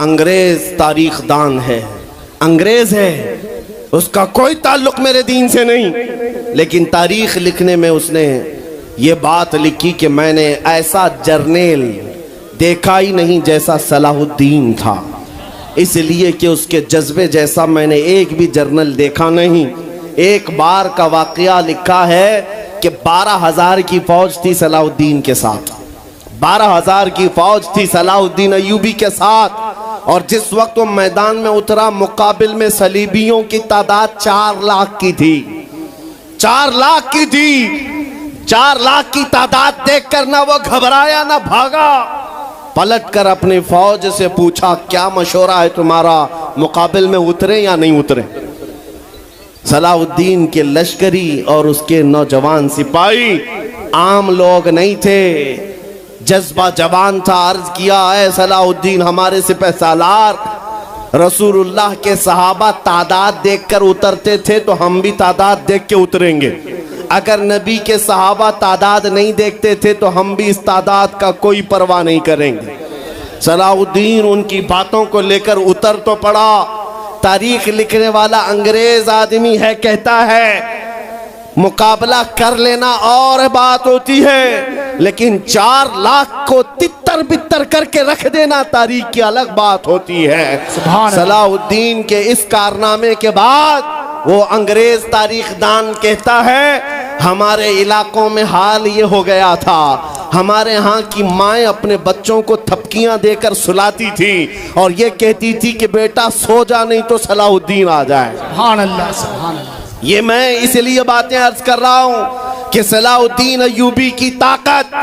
انگریز تاریخ دان ہے، انگریز ہے، اس کا کوئی تعلق میرے دین سے نہیں، لیکن تاریخ لکھنے میں اس نے یہ بات لکھی کہ میں نے ایسا جرنیل دیکھا ہی نہیں جیسا صلاح الدین تھا، اس لیے کہ اس کے جذبے جیسا میں نے ایک بھی جرنل دیکھا نہیں۔ ایک بار کا واقعہ لکھا ہے کہ 12,000 کی فوج تھی صلاح الدین کے ساتھ، 12,000 کی فوج تھی صلاح الدین ایوبی کے ساتھ، اور جس وقت وہ میدان میں اترا مقابل میں صلیبیوں کی تعداد 4 لاکھ کی تھی، 4 لاکھ کی تھی۔ 4 لاکھ کی تعداد دیکھ کر نہ وہ گھبرایا نہ بھاگا، پلٹ کر اپنی فوج سے پوچھا کیا مشورہ ہے تمہارا، مقابل میں اترے یا نہیں اترے؟ صلاح الدین کے لشکری اور اس کے نوجوان سپاہی عام لوگ نہیں تھے، جذبہ جوان تھا۔ عرض کیا اے صلاح الدین ہمارے سپہ سالار، رسول اللہ کے صحابہ تعداد دیکھ کر اترتے تھے تو ہم بھی تعداد دیکھ کے اتریں گے، اگر نبی کے صحابہ تعداد نہیں دیکھتے تھے تو ہم بھی اس تعداد کا کوئی پرواہ نہیں کریں گے۔ صلاح الدین ان کی باتوں کو لے کر اتر تو پڑا۔ تاریخ لکھنے والا انگریز آدمی ہے، کہتا ہے مقابلہ کر لینا اور بات ہوتی ہے، لیکن 4 لاکھ کو تتر بتر کر کے رکھ دینا تاریخ کی الگ بات ہوتی ہے۔ صلاح الدین کے اس کارنامے کے بعد وہ انگریز تاریخ دان کہتا ہے ہمارے علاقوں میں حال یہ ہو گیا تھا، ہمارے ہاں کی مائیں اپنے بچوں کو تھپکیاں دے کر سلاتی تھی اور یہ کہتی تھی کہ بیٹا سو جا نہیں تو صلاح الدین آ جائے۔ سبحان اللہ، سبحان اللہ۔ یہ میں اس لیے باتیں عرض کر رہا ہوں کہ صلاح الدین ایوبی کی طاقت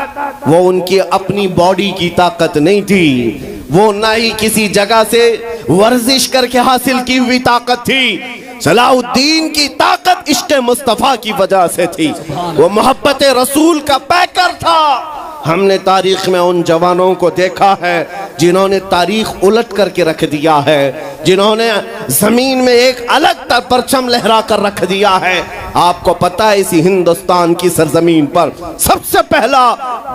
وہ ان کی اپنی باڈی کی طاقت نہیں تھی، وہ نہ ہی کسی جگہ سے ورزش کر کے حاصل کی ہوئی طاقت تھی۔ صلاح الدین کی طاقت عشق مصطفیٰ کی وجہ سے تھی، وہ محبت رسول کا پیکر تھا۔ ہم نے تاریخ میں ان جوانوں کو دیکھا ہے جنہوں نے تاریخ الٹ کر کے رکھ دیا ہے، جنہوں نے زمین میں ایک الگ پرچم لہرا کر رکھ دیا ہے۔ آپ کو پتہ ہے اسی ہندوستان کی سرزمین پر سب سے پہلا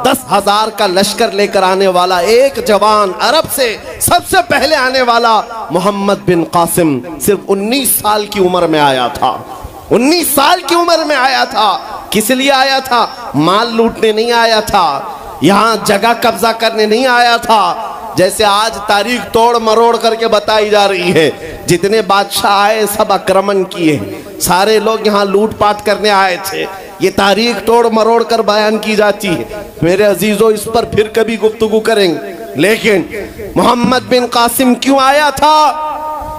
10,000 کا لشکر لے کر آنے والا ایک جوان عرب سے سب سے پہلے آنے والا محمد بن قاسم صرف 19 سال کی عمر میں آیا تھا، 19 سال کی عمر میں آیا تھا۔ کس لیے آیا تھا؟ مال لوٹنے نہیں آیا تھا، یہاں جگہ قبضہ کرنے نہیں آیا تھا، جیسے آج تاریخ توڑ مروڑ کر کے بتائی جا رہی ہے۔ جتنے بادشاہ آئے سب اکرمن کیے، سارے لوگ یہاں لوٹ پاٹ کرنے آئے تھے، یہ تاریخ توڑ مروڑ کر بیان کی جاتی ہے۔ میرے عزیزو اس پر پھر کبھی گفتگو کریں گے، لیکن محمد بن قاسم کیوں آیا تھا؟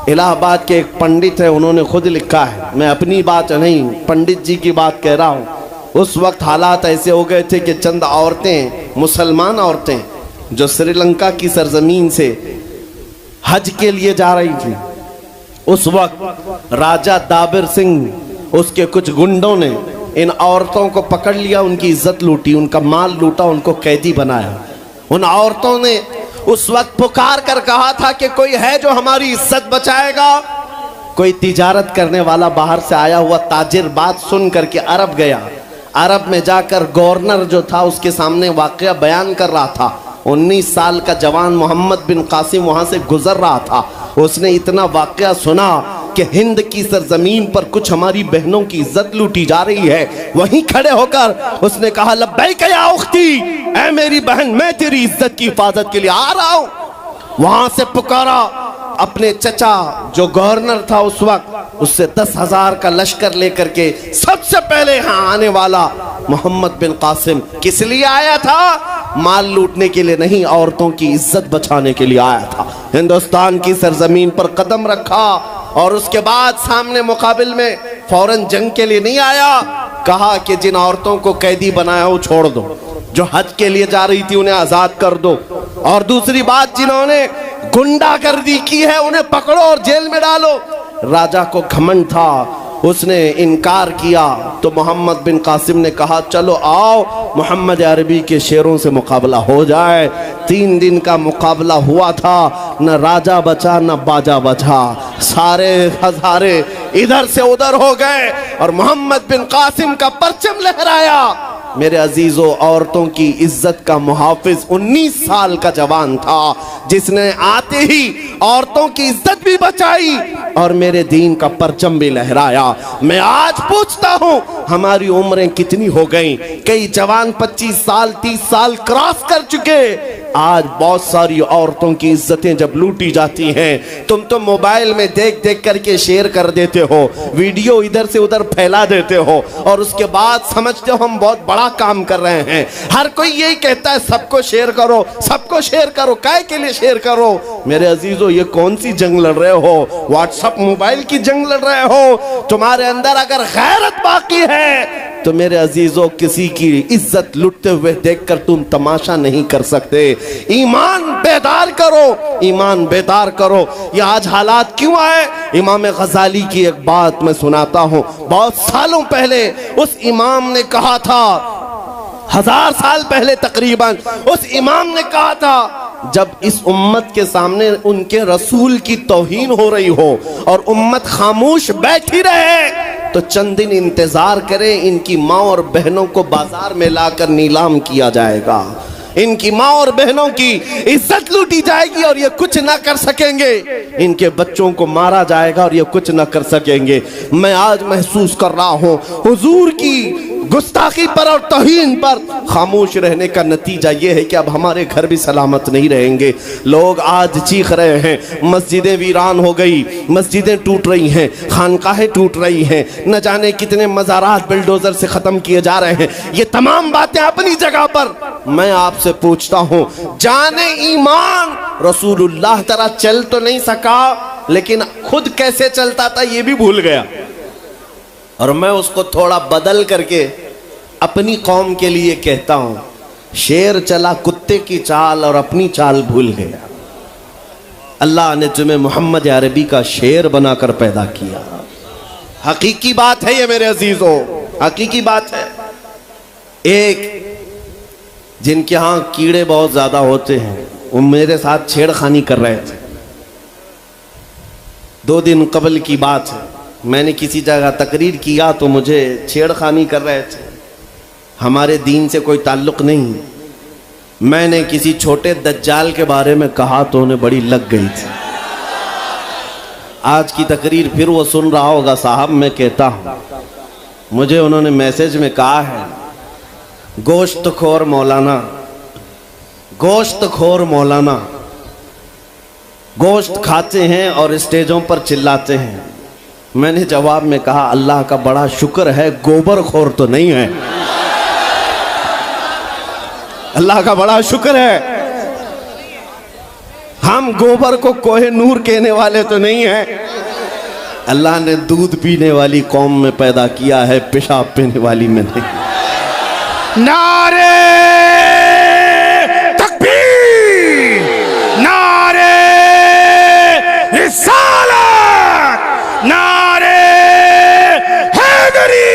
الہ آباد کے ایک پنڈت ہے، انہوں نے خود لکھا ہے، میں اپنی بات نہیں پنڈت جی کی بات کہہ رہا ہوں۔ اس وقت حالات ایسے ہو گئے تھے کہ چند عورتیں، مسلمان عورتیں جو سری لنکا کی سرزمین سے حج کے لیے جا رہی تھی، اس وقت راجہ دابر سنگھ اس کے کچھ گنڈوں نے ان عورتوں کو پکڑ لیا، ان کی عزت لوٹی، ان کا مال لوٹا، ان کو قیدی بنایا۔ ان عورتوں نے اس وقت پکار کر کہا تھا کہ کوئی ہے جو ہماری عزت بچائے گا۔ کوئی تجارت کرنے والا باہر سے آیا ہوا تاجر بات سن کر کے عرب گیا، عرب میں جا کر گورنر جو تھا اس کے سامنے واقعہ بیان کر رہا تھا۔ 19 سال کا جوان محمد بن قاسم وہاں سے گزر رہا تھا، اس نے اتنا واقعہ سنا کہ ہند کی سرزمین پر کچھ ہماری بہنوں کی عزت لوٹی جا رہی ہے، وہیں کھڑے ہو کر اس نے کہا لبیک یا اختی، اے میری بہن میں تیری عزت کی حفاظت کے لیے آ رہا ہوں۔ وہاں سے پکارا اپنے چچا جو گورنر تھا اس وقت، اس سے 10,000 کا لشکر لے کر کے سب سے پہلے یہاں آنے والا محمد بن قاسم کس لیے آیا تھا؟ مال لوٹنے کے لیے نہیں، عورتوں کی عزت بچانے کے لیے آیا تھا۔ ہندوستان کی سرزمین پر قدم رکھا اور اس کے بعد سامنے مقابل میں فوراً جنگ کے لیے نہیں آیا، کہا کہ جن عورتوں کو قیدی بنایا وہ چھوڑ دو، جو حج کے لیے جا رہی تھی انہیں آزاد کر دو، اور دوسری بات جنہوں نے گنڈا گردی کی ہے انہیں پکڑو اور جیل میں ڈالو۔ راجہ کو گھمنڈ تھا، اس نے انکار کیا تو محمد بن قاسم نے کہا چلو آؤ محمد عربی کے شیروں سے مقابلہ ہو جائے۔ 3 دن کا مقابلہ ہوا تھا، نہ راجہ بچا نہ باجا بچا، سارے ہزارے ادھر سے ادھر ہو گئے اور محمد بن قاسم کا پرچم لہرایا۔ میرے عزیزو، عورتوں کی عزت کا محافظ 19 سال کا جوان تھا جس نے آتے ہی عورتوں کی عزت بھی بچائی اور میرے دین کا پرچم بھی لہرایا۔ میں آج پوچھتا ہوں ہماری عمریں کتنی ہو گئیں؟ کئی جوان 25 سال 30 سال کراس کر چکے، آج بہت ساری عورتوں کی عزتیں جب لوٹی جاتی ہیں، تم تو موبائل میں دیکھ دیکھ کر کے شیئر کر دیتے ہو، ویڈیو ادھر سے ادھر پھیلا دیتے ہو اور اس کے بعد سمجھتے ہو ہم بہت بڑا کام کر رہے ہیں۔ ہر کوئی یہی کہتا ہے سب کو شیئر کرو، سب کو شیئر کرو، کائے کے لیے شیئر کرو؟ میرے عزیزو یہ کون سی جنگ لڑ رہے ہو؟ واٹس اپ موبائل کی جنگ لڑ رہے ہو؟ تمہارے اندر اگر غیرت باقی ہے تو میرے عزیزو کسی کی عزت لٹتے ہوئے دیکھ کر تم تماشا نہیں کر سکتے۔ ایمان بیدار کرو، ایمان بیدار کرو۔ یہ آج حالات کیوں آئے؟ امام غزالی کی ایک بات میں سناتا ہوں۔ بہت سالوں پہلے اس امام نے کہا تھا، 1000 سال پہلے تقریباً اس امام نے کہا تھا، جب اس امت کے سامنے ان کے رسول کی توہین ہو رہی ہو اور امت خاموش بیٹھی رہے تو چند دن انتظار کریں، ان کی ماں اور بہنوں کو بازار میں لا کر نیلام کیا جائے گا، ان کی ماں اور بہنوں کی عزت لوٹی جائے گی اور یہ کچھ نہ کر سکیں گے، ان کے بچوں کو مارا جائے گا اور یہ کچھ نہ کر سکیں گے۔ میں آج محسوس کر رہا ہوں حضور کی گستاخی پر اور توہین پر خاموش رہنے کا نتیجہ یہ ہے کہ اب ہمارے گھر بھی سلامت نہیں رہیں گے۔ لوگ آج چیخ رہے ہیں، مسجدیں ویران ہو گئی، مسجدیں ٹوٹ رہی ہیں، خانقاہیں ٹوٹ رہی ہیں، نہ جانے کتنے مزارات بلڈوزر سے ختم کیے جا رہے ہیں۔ یہ تمام باتیں اپنی جگہ پر، میں آپ سے پوچھتا ہوں، جان ایمان رسول اللہ طرح چل تو نہیں سکا لیکن خود کیسے چلتا تھا یہ بھی بھول گیا، اور میں اس کو تھوڑا بدل کر کے اپنی قوم کے لیے کہتا ہوں، شیر چلا کتے کی چال اور اپنی چال بھول گیا۔ اللہ نے تمہیں محمد عربی کا شیر بنا کر پیدا کیا۔ حقیقی بات ہے یہ میرے عزیزو، حقیقی بات ہے۔ ایک جن کے ہاں کیڑے بہت زیادہ ہوتے ہیں وہ میرے ساتھ چھیڑ خانی کر رہے تھے۔ 2 دن قبل کی بات ہے، میں نے کسی جگہ تقریر کیا تو مجھے چھیڑ خانی کر رہے تھے، ہمارے دین سے کوئی تعلق نہیں۔ میں نے کسی چھوٹے دجال کے بارے میں کہا تو انہیں بڑی لگ گئی تھی۔ آج کی تقریر پھر وہ سن رہا ہوگا، صاحب میں کہتا ہوں، مجھے انہوں نے میسج میں کہا ہے، گوشت خور مولانا، گوشت خور مولانا، گوشت کھاتے ہیں اور اسٹیجوں پر چلاتے ہیں۔ میں نے جواب میں کہا، اللہ کا بڑا شکر ہے گوبر خور تو نہیں ہے، اللہ کا بڑا شکر ہے ہم گوبر کو کوہ نور کہنے والے تو نہیں ہیں۔ اللہ نے دودھ پینے والی قوم میں پیدا کیا ہے، پیشاب پینے والی میں نہیں۔ نعرے تکبیر، نعرے رسالت، نعرے حیدری۔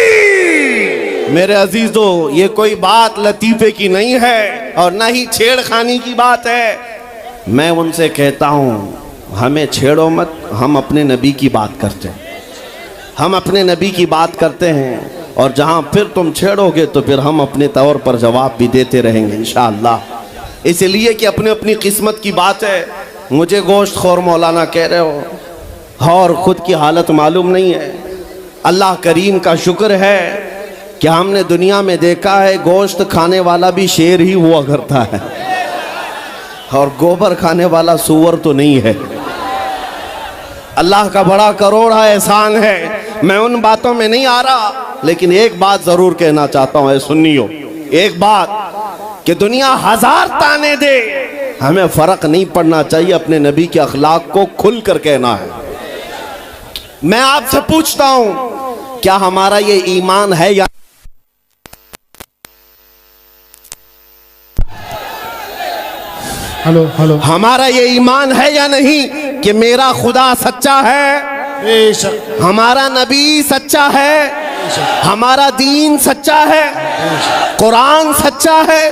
میرے عزیزو یہ کوئی بات لطیفے کی نہیں ہے اور نہ ہی چھیڑ خانی کی بات ہے۔ میں ان سے کہتا ہوں ہمیں چھیڑو مت، ہم اپنے نبی کی بات کرتے ہیں، ہم اپنے نبی کی بات کرتے ہیں، اور جہاں پھر تم چھیڑو گے تو پھر ہم اپنے طور پر جواب بھی دیتے رہیں گے انشاءاللہ۔ اس لیے کہ اپنی اپنی قسمت کی بات ہے۔ مجھے گوشت خور مولانا کہہ رہے ہو اور خود کی حالت معلوم نہیں ہے۔ اللہ کریم کا شکر ہے کہ ہم نے دنیا میں دیکھا ہے گوشت کھانے والا بھی شیر ہی ہوا کرتا ہے اور گوبر کھانے والا سور تو نہیں ہے۔ اللہ کا بڑا کروڑا احسان ہے۔ میں ان باتوں میں نہیں آ رہا، لیکن ایک بات ضرور کہنا چاہتا ہوں اے سنیو، ایک بات کہ دنیا 1000 تانے دے، ہمیں فرق نہیں پڑنا چاہیے، اپنے نبی کے اخلاق کو کھل کر کہنا ہے۔ میں آپ سے پوچھتا ہوں کیا ہمارا یہ ایمان ہے یا ہمارا یہ ایمان ہے یا نہیں کہ میرا خدا سچا ہے، ہمارا نبی سچا ہے، ہمارا دین سچا ہے، قرآن سچا ہے؟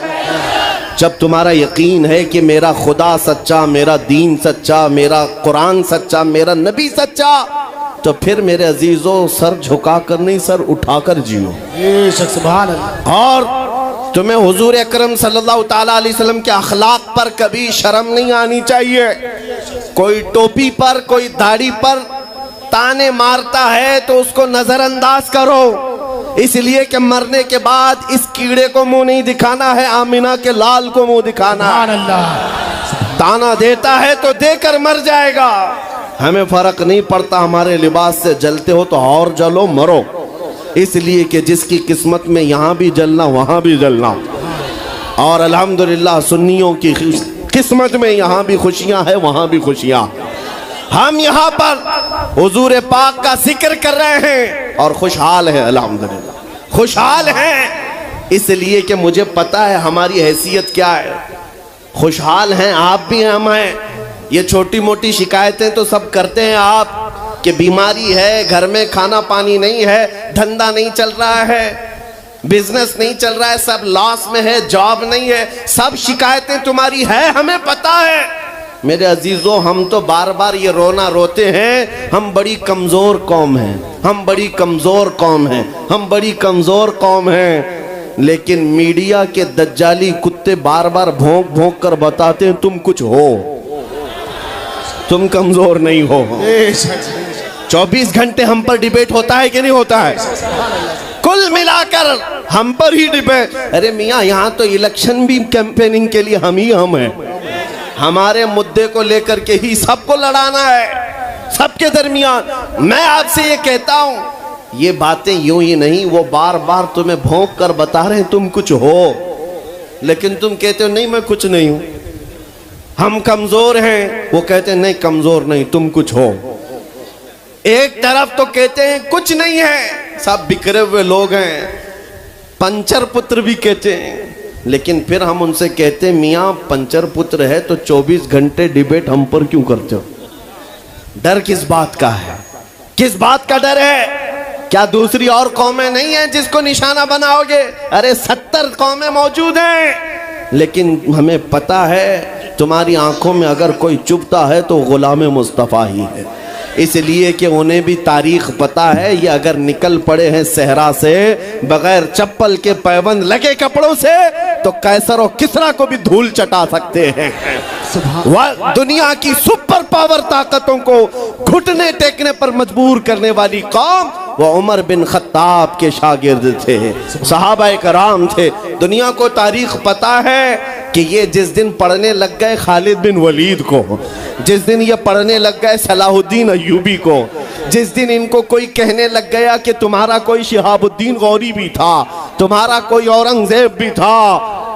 جب تمہارا یقین ہے کہ میرا خدا سچا، میرا دین سچا، میرا قرآن سچا، میرا نبی سچا، تو پھر میرے عزیزو سر جھکا کر نہیں، سر اٹھا کر جیو۔ سبحان اللہ۔ اور تمہیں حضور اکرم صلی اللہ تعالیٰ علیہ وسلم کے اخلاق پر کبھی شرم نہیں آنی چاہیے۔ کوئی ٹوپی پر کوئی داڑھی پر تانے مارتا ہے تو اس کو نظر انداز کرو، اس لیے کہ مرنے کے بعد اس کیڑے کو منہ نہیں دکھانا ہے، آمینہ کے لال کو منہ دکھانا ہے۔ سبحان اللہ۔ تانا دیتا ہے تو دے کر مر جائے گا، ہمیں فرق نہیں پڑتا، ہمارے لباس سے جلتے ہو تو اور جلو مرو، اس لیے کہ جس کی قسمت میں یہاں بھی جلنا وہاں بھی جلنا، اور الحمدللہ سنیوں کی قسمت میں یہاں بھی خوشیاں ہیں وہاں بھی خوشیاں۔ ہم یہاں پر حضور پاک کا ذکر کر رہے ہیں اور خوشحال ہیں، الحمدللہ خوشحال ہیں، اس لیے کہ مجھے پتا ہے ہماری حیثیت کیا ہے۔ خوشحال ہیں آپ بھی، ہم ہیں۔ یہ چھوٹی موٹی شکایتیں تو سب کرتے ہیں آپ کہ بیماری ہے، گھر میں کھانا پانی نہیں ہے، دھندا نہیں چل رہا ہے، بزنس نہیں چل رہا ہے، سب لاس میں ہے، جاب نہیں ہے، سب شکایتیں تمہاری ہے، ہمیں پتا ہے۔ میرے عزیزوں، ہم تو بار بار یہ رونا روتے ہیں، ہم بڑی کمزور قوم ہیں، ہم بڑی کمزور قوم ہیں، ہم بڑی کمزور قوم ہیں، لیکن میڈیا کے دجالی کتے بار بار بھونک بھونک کر بتاتے ہیں تم کچھ ہو، تم کمزور نہیں ہو۔ 24 گھنٹے ہم پر ڈیبیٹ ہوتا ہے کہ نہیں ہوتا ہے؟ کل ملا کر ہم پر ہی ڈیبیٹ۔ ارے میاں، یہاں تو الیکشن بھی کیمپیننگ کے لیے ہم ہیں، ہمارے مدعے کو لے کر کے ہی سب کو لڑانا ہے، سب کے درمیان۔ میں آپ سے یہ کہتا ہوں، یہ باتیں یوں ہی نہیں، وہ بار بار تمہیں بھونک کر بتا رہے ہیں تم کچھ ہو، لیکن تم کہتے ہو نہیں میں کچھ نہیں ہوں، ہم کمزور ہیں، وہ کہتے ہیں نہیں کمزور نہیں تم کچھ ہو۔ ایک طرف تو کہتے ہیں کچھ نہیں ہے، سب بکھرے ہوئے لوگ ہیں، پنچر پتر بھی کہتے ہیں، لیکن پھر ہم ان سے کہتے ہیں میاں پنچر پتر ہے تو 24 گھنٹے ڈیبیٹ ہم پر کیوں کرتے ہو؟ ڈر کس بات کا ہے؟ کس بات کا ڈر ہے؟ کیا دوسری اور قومیں نہیں ہیں جس کو نشانہ بناؤ گے؟ ارے 70 قومیں موجود ہیں، لیکن ہمیں پتا ہے تمہاری آنکھوں میں اگر کوئی چبھتا ہے تو غلام مصطفیٰ ہی ہے، اس لیے کہ انہیں بھی تاریخ پتا ہے، یہ اگر نکل پڑے ہیں صحرا سے بغیر چپل کے پیوند لگے کپڑوں سے تو قیصر و کسریٰ کو بھی دھول چٹا سکتے ہیں۔ دنیا کی سپر پاور طاقتوں کو گھٹنے ٹیکنے پر مجبور کرنے والی قوم وہ عمر بن خطاب کے شاگرد تھے، صحابہ کرام تھے۔ دنیا کو تاریخ پتا ہے کہ یہ جس دن پڑھنے لگ گئے خالد بن ولید کو، جس دن یہ پڑھنے لگ گئے صلاح الدین ایوبی کو، جس دن ان کو کوئی کہنے لگ گیا کہ تمہارا کوئی شہاب الدین غوری بھی تھا، تمہارا کوئی اورنگزیب بھی تھا،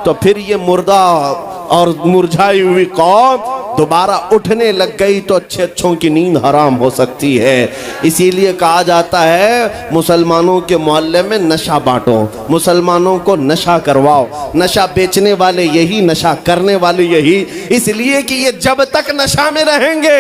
تو پھر یہ مردہ اور مرجھائی ہوئی قوم دوبارہ اٹھنے لگ گئی تو اچھوں کی نیند حرام ہو سکتی ہے۔ اسی لیے کہا جاتا ہے مسلمانوں کے محلے میں نشہ بانٹو، مسلمانوں کو نشہ کرواؤ، نشہ بیچنے والے یہی، نشہ کرنے والے یہی، اس لیے کہ یہ جب تک نشہ میں رہیں گے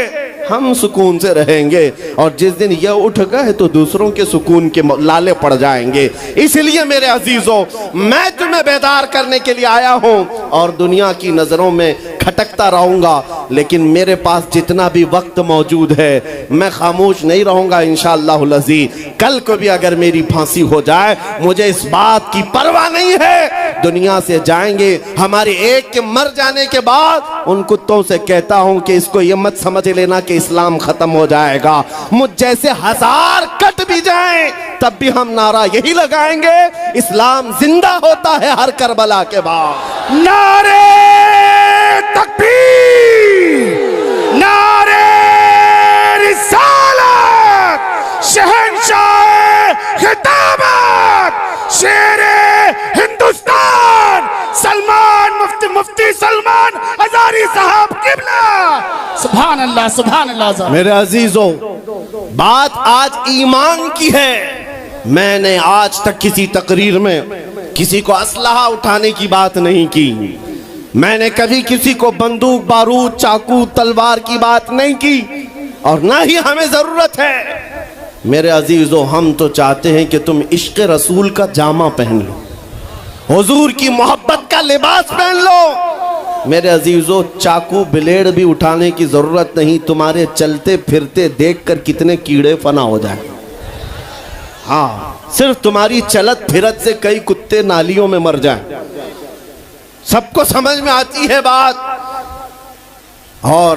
ہم سکون سے رہیں گے، اور جس دن یہ اٹھ گئے تو دوسروں کے سکون کے لالے پڑ جائیں گے۔ اس لیے میرے عزیزوں، میں تمہیں بیدار کرنے کے لیے آیا ہوں اور دنیا کی نظروں میں کھٹکتا رہوں گا، لیکن میرے پاس جتنا بھی وقت موجود ہے میں خاموش نہیں رہوں گا انشاءاللہ العزیز۔ کل کو بھی اگر میری پھانسی ہو جائے مجھے اس بات کی پرواہ نہیں ہے، دنیا سے جائیں گے، ہمارے ایک کے مر جانے کے بعد ان کتوں سے کہتا ہوں کہ اس کو یہ مت سمجھ لینا کہ اسلام ختم ہو جائے گا، مجھ جیسے 1000 کٹ بھی جائیں تب بھی ہم نعرہ یہی لگائیں گے، اسلام زندہ ہوتا ہے ہر کربلا کے بعد۔ نعرے تکبیر، نعرے رسالت، شہنشاہ خطابت، شیر ہندوستان سلمان مفتی سلمان ہزاری صاحب قبلہ۔ سبحان اللہ، سبحان اللہ۔ میرے عزیزوں، بات آج ایمان کی ہے۔ میں نے آج تک کسی تقریر میں کسی کو اسلحہ اٹھانے کی بات نہیں کی، میں نے کبھی کسی کو بندوق بارود چاقو تلوار کی بات نہیں کی، اور نہ ہی ہمیں ضرورت ہے۔ میرے عزیزوں، ہم تو چاہتے ہیں کہ تم عشق رسول کا جامہ پہن لو، حضور کی محبت کا لباس پہن لو۔ میرے عزیزوں، چاقو بلیڈ بھی اٹھانے کی ضرورت نہیں، تمہارے چلتے پھرتے دیکھ کر کتنے کیڑے فنا ہو جائیں۔ ہاں، صرف تمہاری چلت پھرت سے کئی کتے نالیوں میں مر جائیں، سب کو سمجھ میں آتی ہے بات۔ اور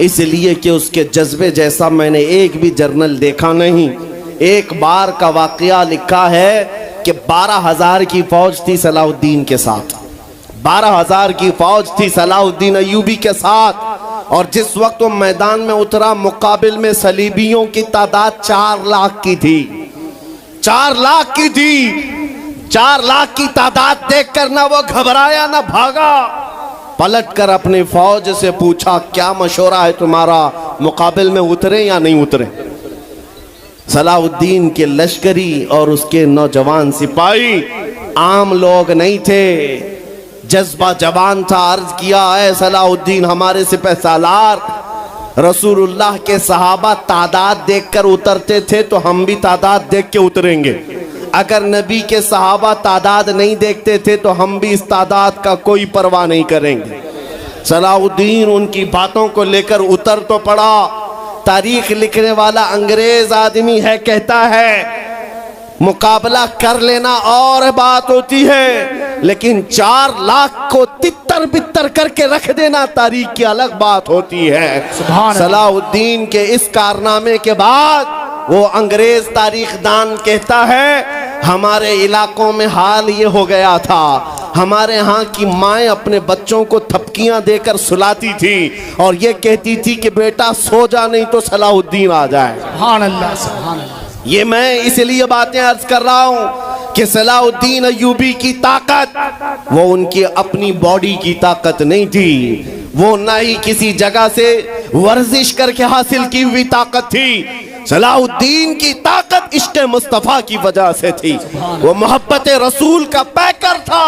اس لیے کہ اس کے جذبے جیسا میں نے ایک بھی جرنل دیکھا نہیں۔ ایک بار کا واقعہ لکھا ہے کہ 12,000 کی فوج تھی صلاح الدین کے ساتھ، 12,000 کی فوج تھی صلاح الدین ایوبی کے ساتھ، اور جس وقت وہ میدان میں اترا مقابل میں صلیبیوں کی تعداد 4 لاکھ کی تھی، 4 لاکھ کی تھی۔ 4 لاکھ کی تعداد دیکھ کر نہ وہ گھبرایا نہ بھاگا، پلٹ کر اپنی فوج سے پوچھا کیا مشورہ ہے تمہارا، مقابل میں اترے یا نہیں اترے؟ صلاح الدین کے لشکری اور اس کے نوجوان سپاہی عام لوگ نہیں تھے، جذبہ جوان تھا۔ عرض کیا اے صلاح الدین ہمارے سپہ سالار، رسول اللہ کے صحابہ تعداد دیکھ کر اترتے تھے تو ہم بھی تعداد دیکھ کے اتریں گے، اگر نبی کے صحابہ تعداد نہیں دیکھتے تھے تو ہم بھی اس تعداد کا کوئی پرواہ نہیں کریں گے۔ صلاح الدین ان کی باتوں کو لے کر اتر تو پڑا۔ تاریخ لکھنے والا انگریز آدمی ہے، کہتا ہے مقابلہ کر لینا اور بات ہوتی ہے، لیکن 4 لاکھ کو تتر بتر کر کے رکھ دینا تاریخ کی الگ بات ہوتی ہے۔ صلاح الدین کے اس کارنامے کے بعد وہ انگریز تاریخ دان کہتا ہے ہمارے علاقوں میں حال یہ ہو گیا تھا، ہمارے ہاں کی مائیں اپنے بچوں کو تھپکیاں دے کر سلاتی تھی اور یہ کہتی تھی کہ بیٹا سو جا نہیں تو صلاح الدین آ جائے۔ سبحان اللہ، سبحان اللہ۔ یہ میں اس لیے باتیں عرض کر رہا ہوں کہ صلاح الدین ایوبی کی طاقت وہ ان کی اپنی باڈی کی طاقت نہیں تھی، وہ نہ ہی کسی جگہ سے ورزش کر کے حاصل کی ہوئی طاقت تھی۔ صلاح الدین کی طاقت عشق مصطفیٰ کی وجہ سے تھی، وہ محبت رسول کا پیکر تھا۔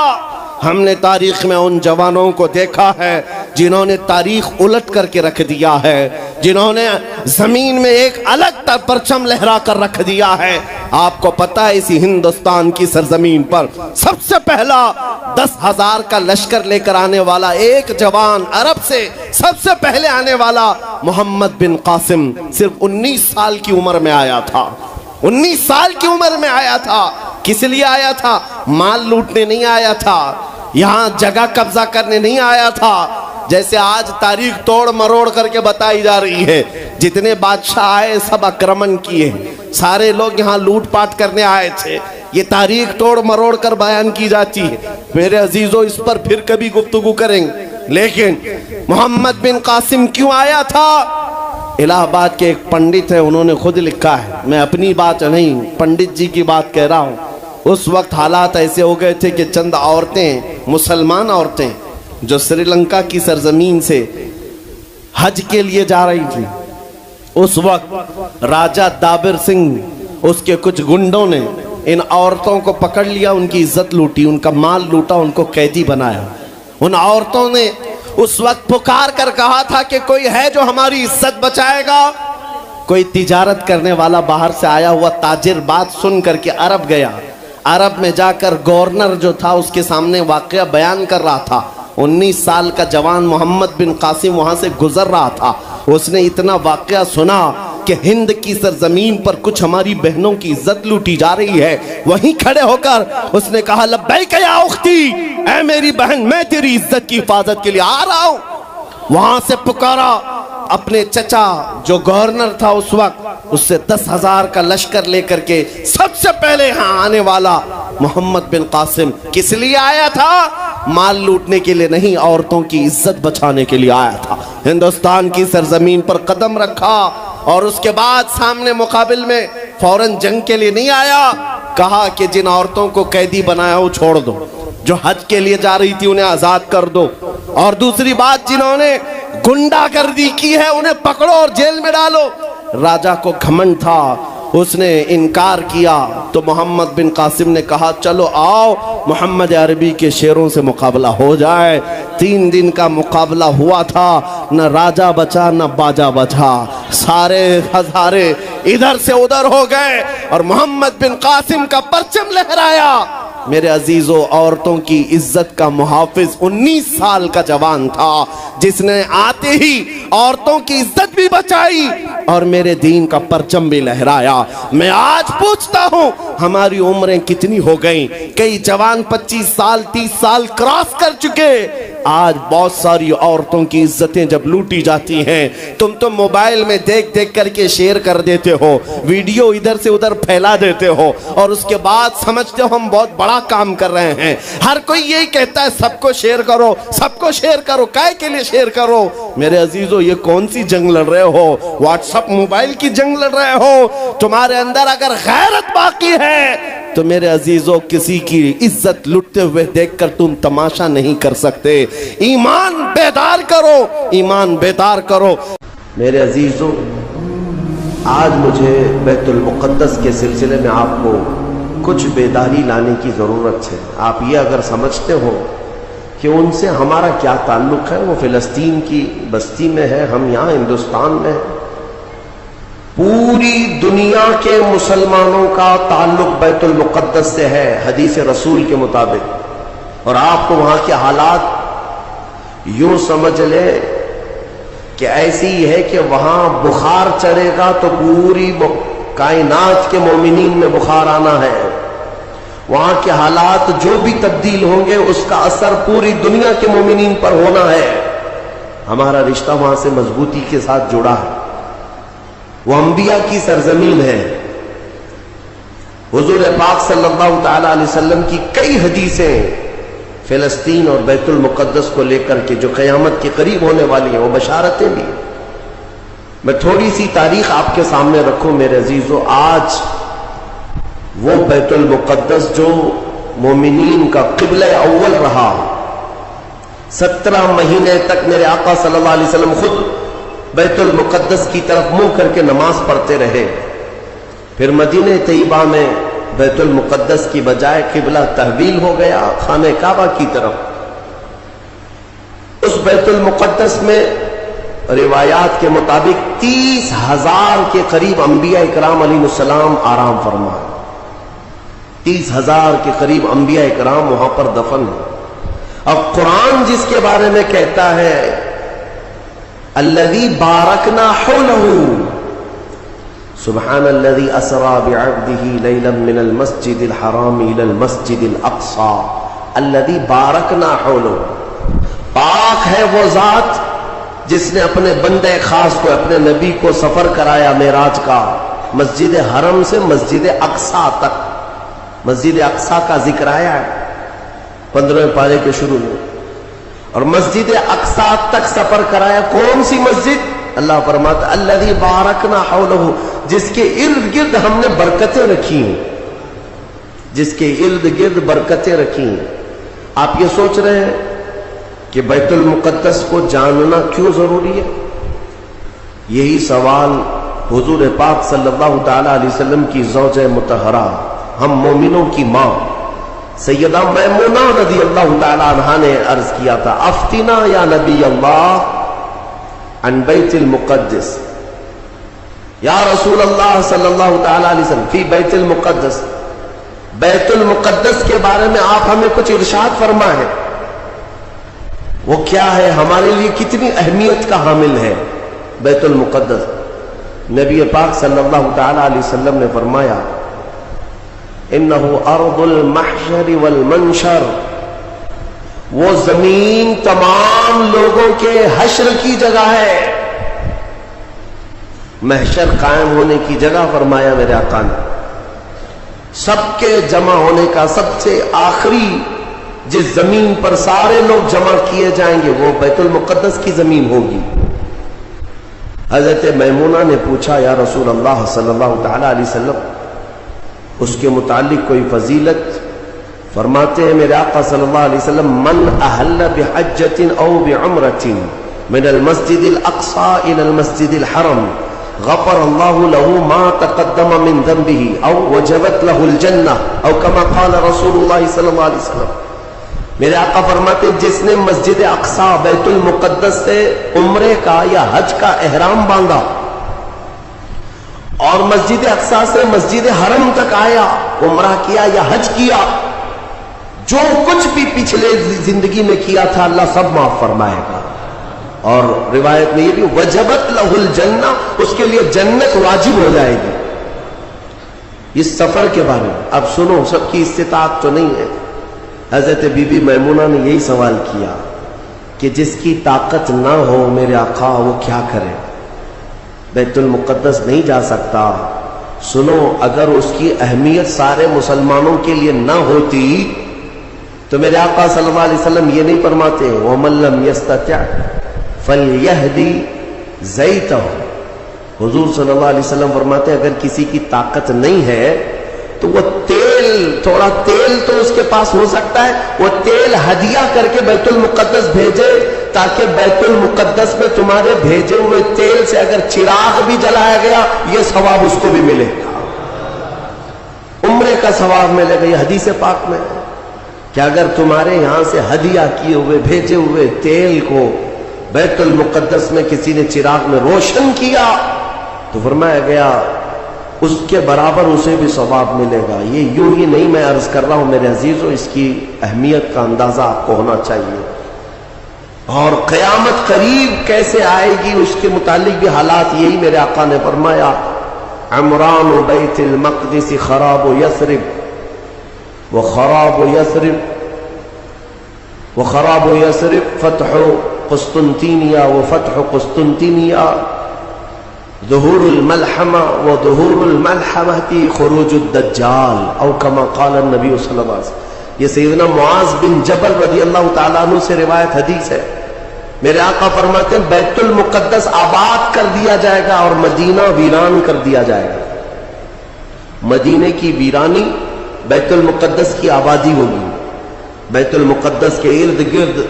ہم نے تاریخ میں ان جوانوں کو دیکھا ہے جنہوں نے تاریخ الٹ کر کے رکھ دیا ہے، جنہوں نے زمین میں ایک الگ پرچم لہرا کر رکھ دیا ہے۔ آپ کو پتہ ہے اسی ہندوستان کی سرزمین پر سب سے پہلا 10,000 کا لشکر لے کر آنے والا ایک جوان عرب سے سب سے پہلے آنے والا محمد بن قاسم صرف 19 سال کی عمر میں آیا تھا، 19 سال کی عمر میں آیا تھا۔ کس لیے آیا تھا؟ مال لوٹنے نہیں آیا تھا، یہاں جگہ قبضہ کرنے نہیں آیا تھا، جیسے آج تاریخ توڑ مروڑ کر کے بتائی جا رہی ہے۔ جتنے بادشاہ آئے سب اکرمن کیے، سارے لوگ یہاں لوٹ پاٹ کرنے آئے تھے، یہ تاریخ توڑ مروڑ کر بیان کی جاتی ہے۔ میرے عزیزو اس پر پھر کبھی گفتگو کریں گے، لیکن محمد بن قاسم کیوں آیا تھا؟ الہ آباد کے ایک پنڈت ہے، انہوں نے خود لکھا ہے، میں اپنی بات نہیں پنڈت جی کی بات کہہ رہا ہوں۔ اس وقت حالات ایسے ہو گئے تھے کہ چند عورتیں، مسلمان عورتیں جو سری لنکا کی سرزمین سے حج کے لیے جا رہی تھی، اس وقت راجہ دابر سنگھ اس کے کچھ گنڈوں نے ان عورتوں کو پکڑ لیا، ان کی عزت لوٹی، ان کا مال لوٹا، ان کو قیدی بنایا۔ ان عورتوں نے اس وقت پکار کر کہا تھا کہ کوئی ہے جو ہماری عزت بچائے گا۔ کوئی تجارت کرنے والا باہر سے آیا ہوا تاجر بات سن کر کے عرب گیا، عرب میں جا کر گورنر جو تھا اس کے سامنے واقعہ بیان کر رہا تھا۔ 19 سال کا جوان محمد بن قاسم وہاں سے گزر رہا تھا، اس نے اتنا واقعہ سنا کہ ہند کی سرزمین پر کچھ ہماری بہنوں کی عزت لوٹی جا رہی ہے۔ وہیں کھڑے ہو کر اس نے کہا لبیک یا اختی، اے میری بہن میں تیری عزت کی حفاظت کے لیے آ رہا ہوں۔ وہاں سے پکارا اپنے چچا جو گورنر تھا اس وقت، اس سے 10,000 کا لشکر لے کر کے سب سے پہلے یہاں آنے والا محمد بن قاسم کس لیے آیا تھا؟ مال لوٹنے کے لیے نہیں، عورتوں کی عزت بچانے کے لیے آیا تھا۔ ہندوستان کی سرزمین پر قدم رکھا اور اس کے بعد سامنے مقابل میں فوراً جنگ کے لیے نہیں آیا، کہا کہ جن عورتوں کو قیدی بنایا وہ چھوڑ دو، جو حج کے لیے جا رہی تھی انہیں آزاد کر دو، اور دوسری بات جنہوں نے گنڈا گردی کی ہے انہیں پکڑو اور جیل میں ڈالو۔ راجہ کو گھمنڈ تھا، اس نے انکار کیا تو محمد بن قاسم نے کہا چلو آؤ محمد عربی کے شیروں سے مقابلہ ہو جائے۔ 3 دن کا مقابلہ ہوا تھا، نہ راجہ بچا نہ باجا بچا، سارے ہزارے ادھر سے ادھر ہو گئے اور محمد بن قاسم کا پرچم لہرایا۔ میرے عزیزو، عورتوں کی عزت کا محافظ 19 سال کا جوان تھا جس نے آتے ہی عورتوں کی عزت بھی بچائی اور میرے دین کا پرچم بھی لہرایا۔ میں آج پوچھتا ہوں ہماری عمریں کتنی ہو گئیں؟ کئی جوان 25 سال 30 سال کراس کر چکے، آج بہت ساری عورتوں کی عزتیں جب لوٹی جاتی ہیں، تم تو موبائل میں دیکھ دیکھ کر کے شیئر کر دیتے ہو، ویڈیو ادھر سے ادھر پھیلا دیتے ہو، اور اس کے بعد سمجھتے ہو ہم بہت بڑا کام کر رہے ہیں۔ ہر کوئی یہی کہتا ہے سب کو شیئر کرو، سب کو شیئر کرو، کائے کے لیے شیئر کرو؟ میرے عزیزو، یہ کون سی جنگ لڑ رہے ہو؟ واٹس ایپ موبائل کی جنگ لڑ رہے ہو؟ تمہارے اندر اگر غیرت باقی ہے تو میرے عزیزو کسی کی عزت لٹتے ہوئے دیکھ کر تم تماشا نہیں کر سکتے۔ ایمان بیدار کرو، ایمان بیدار کرو۔ میرے عزیزو، آج مجھے بیت المقدس کے سلسلے میں آپ کو کچھ بیداری لانے کی ضرورت ہے۔ آپ یہ اگر سمجھتے ہو کہ ان سے ہمارا کیا تعلق ہے، وہ فلسطین کی بستی میں ہے، ہم یہاں ہندوستان میں ہیں، پوری دنیا کے مسلمانوں کا تعلق بیت المقدس سے ہے حدیث رسول کے مطابق، اور آپ کو وہاں کے حالات یوں سمجھ لیں کہ ایسی ہے کہ وہاں بخار چڑھے گا تو پوری کائنات کے مومنین میں بخار آنا ہے۔ وہاں کے حالات جو بھی تبدیل ہوں گے اس کا اثر پوری دنیا کے مومنین پر ہونا ہے۔ ہمارا رشتہ وہاں سے مضبوطی کے ساتھ جڑا ہے، وہ انبیاء کی سرزمین ہے۔ حضور پاک صلی اللہ تعالی علیہ وسلم کی کئی حدیثیں فلسطین اور بیت المقدس کو لے کر کے جو قیامت کے قریب ہونے والی ہیں، وہ بشارتیں بھی۔ میں تھوڑی سی تاریخ آپ کے سامنے رکھوں میرے عزیزو۔ آج وہ بیت المقدس جو مومنین کا قبلہ اول رہا، 17 مہینے تک میرے آقا صلی اللہ علیہ وسلم خود بیت المقدس کی طرف منہ کر کے نماز پڑھتے رہے، پھر مدینہ طیبہ میں بیت المقدس کی بجائے قبلہ تحویل ہو گیا خانہ کعبہ کی طرف۔ اس بیت المقدس میں روایات کے مطابق 30,000 کے قریب انبیاء اکرام علیہ السلام آرام فرما، 30,000 کے قریب انبیاء اکرام وہاں پر دفن ہیں۔ اب قرآن جس کے بارے میں کہتا ہے الذی بارکنا حولہ، سبحان الذی اسری بعبدہ لیلا من المسجد الحرام الی المسجد الاقصی الذی بارکنا حولہ، پاک ہے وہ ذات جس نے اپنے بندے خاص کو، اپنے نبی کو سفر کرایا معراج کا، مسجد حرم سے مسجد اقصی تک۔ مسجد اقصی کا ذکر آیا ہے 15ویں پارے کے شروع میں، اور مسجد اقصی تک سفر کرایا۔ کون سی مسجد؟ اللہ فرماتا الذی بارکنا حولہ، جس کے ارد گرد ہم نے برکتیں رکھی ہیں، جس کے ارد گرد برکتیں رکھی ہیں۔ آپ یہ سوچ رہے ہیں کہ بیت المقدس کو جاننا کیوں ضروری ہے؟ یہی سوال حضور پاک صلی اللہ تعالی علیہ وسلم کی زوجہ مطہرہ، ہم مومنوں کی ماں سیدہ میمونہ رضی اللہ تعالی عنہا نے عرض کیا تھا، افتنا یا نبی اللہ عن بیت المقدس، یا رسول اللہ صلی اللہ تعالی علیہ وسلم فی بیت المقدس، بیت المقدس کے بارے میں آپ ہمیں کچھ ارشاد فرمائیں، وہ کیا ہے، ہمارے لیے کتنی اہمیت کا حامل ہے بیت المقدس؟ نبی پاک صلی اللہ تعالی علیہ وسلم نے فرمایا انہ ارض المحشر والمنشر، وہ زمین تمام لوگوں کے حشر کی جگہ ہے، محشر قائم ہونے کی جگہ فرمایا میرے آقا نے۔ سب کے جمع ہونے کا سب سے آخری جس زمین پر سارے لوگ جمع کیے جائیں گے وہ بیت المقدس کی زمین ہوگی۔ حضرت میمونہ نے پوچھا یا رسول اللہ صلی اللہ تعالی علیہ وسلم اس کے متعلق کوئی فضیلت؟ فرماتے ہیں میرے آقا صلی اللہ علیہ وسلم من احل بحجۃ او بعمرۃ من المسجد الاقصى الى المسجد الحرم غفر اللہ له ما تقدم من ذنبه او وجبت له الجنہ او كما قال رسول اللہ صلی اللہ علیہ وسلم۔ میرے آقا فرماتے جس نے مسجد اقصی بیت المقدس سے عمرے کا یا حج کا احرام باندھا اور مسجد اقصی سے مسجد حرم تک آیا، عمرہ کیا یا حج کیا، جو کچھ بھی پچھلے زندگی میں کیا تھا اللہ سب معاف فرمائے گا۔ اور روایت میں یہ بھی وجبت لہ الجنہ، اس کے لیے جنت واجب ہو جائے گی۔ اس سفر کے بارے میں اب سنو، سب کی استطاعت تو نہیں ہے۔ حضرت بی بی میمونہ نے یہی سوال کیا کہ جس کی طاقت نہ ہو میرے آقا وہ کیا کرے، بیت المقدس نہیں جا سکتا۔ سنو، اگر اس کی اہمیت سارے مسلمانوں کے لیے نہ ہوتی تو میرے آقا صلی اللہ علیہ وسلم یہ نہیں فرماتے وَمَن لَّمْ يَسْتَطِعْ فَلْيَهْدِ زَيْتَهُ۔ حضور صلی اللہ علیہ وسلم فرماتے ہیں اگر کسی کی طاقت نہیں ہے تو وہ تھوڑا تیل تو اس کے پاس ہو سکتا ہے، وہ تیل ہدیہ کر کے بیت المقدس بھیجے، تاکہ بیت المقدس میں تمہارے بھیجے ہوئے تیل سے اگر چراغ بھی جلایا گیا یہ ثواب اس کو بھی ملے گا، عمرے کا ثواب ملے گا۔ یہ حدیث پاک میں ہے کہ اگر تمہارے یہاں سے ہدیہ کیے ہوئے بھیجے ہوئے تیل کو بیت المقدس میں کسی نے چراغ میں روشن کیا تو فرمایا گیا اس کے برابر اسے بھی ثواب ملے گا۔ یہ یوں ہی نہیں میں عرض کر رہا ہوں میرے عزیزوں، اس کی اہمیت کا اندازہ آپ کو ہونا چاہیے۔ اور قیامت قریب کیسے آئے گی اس کے متعلق بھی حالات یہی میرے آقا نے فرمایا، عمران بیت المقدس خراب یثرب وخراب یثرب فتح قسطنطینیہ وفتح قسطنطینیہ، ظہور الملحمہ وظہور الملحمہ خروج الدجال او کما قال النبی صلی اللہ علیہ وسلم۔ یہ سیدنا معاذ بن جبل رضی اللہ تعالیٰ عنہ سے روایت حدیث ہے، میرے آقا فرماتے ہیں بیت المقدس آباد کر دیا جائے گا اور مدینہ ویران کر دیا جائے گا۔ مدینے کی ویرانی، بیت المقدس کی آبادی ہوگی، بیت المقدس کے ارد گرد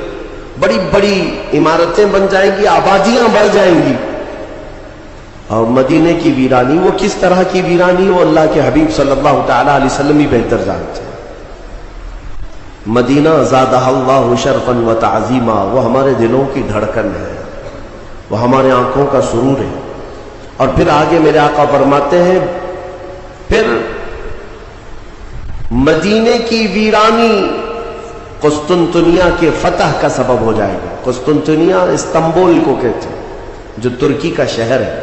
بڑی بڑی عمارتیں بن جائیں گی، آبادیاں بڑھ جائیں گی۔ اور مدینے کی ویرانی وہ کس طرح کی ویرانی وہ اللہ کے حبیب صلی اللہ تعالیٰ علیہ وسلم ہی بہتر جانتے ہیں۔ مدینہ زادہ اللہ شرفا و تعظیما، وہ ہمارے دلوں کی دھڑکن ہے، وہ ہمارے آنکھوں کا سرور ہے۔ اور پھر آگے میرے آقا فرماتے ہیں پھر مدینے کی ویرانی قسطنطنیہ کے فتح کا سبب ہو جائے گا۔ قسطنطنیہ استنبول کو کہتے ہیں جو ترکی کا شہر ہے۔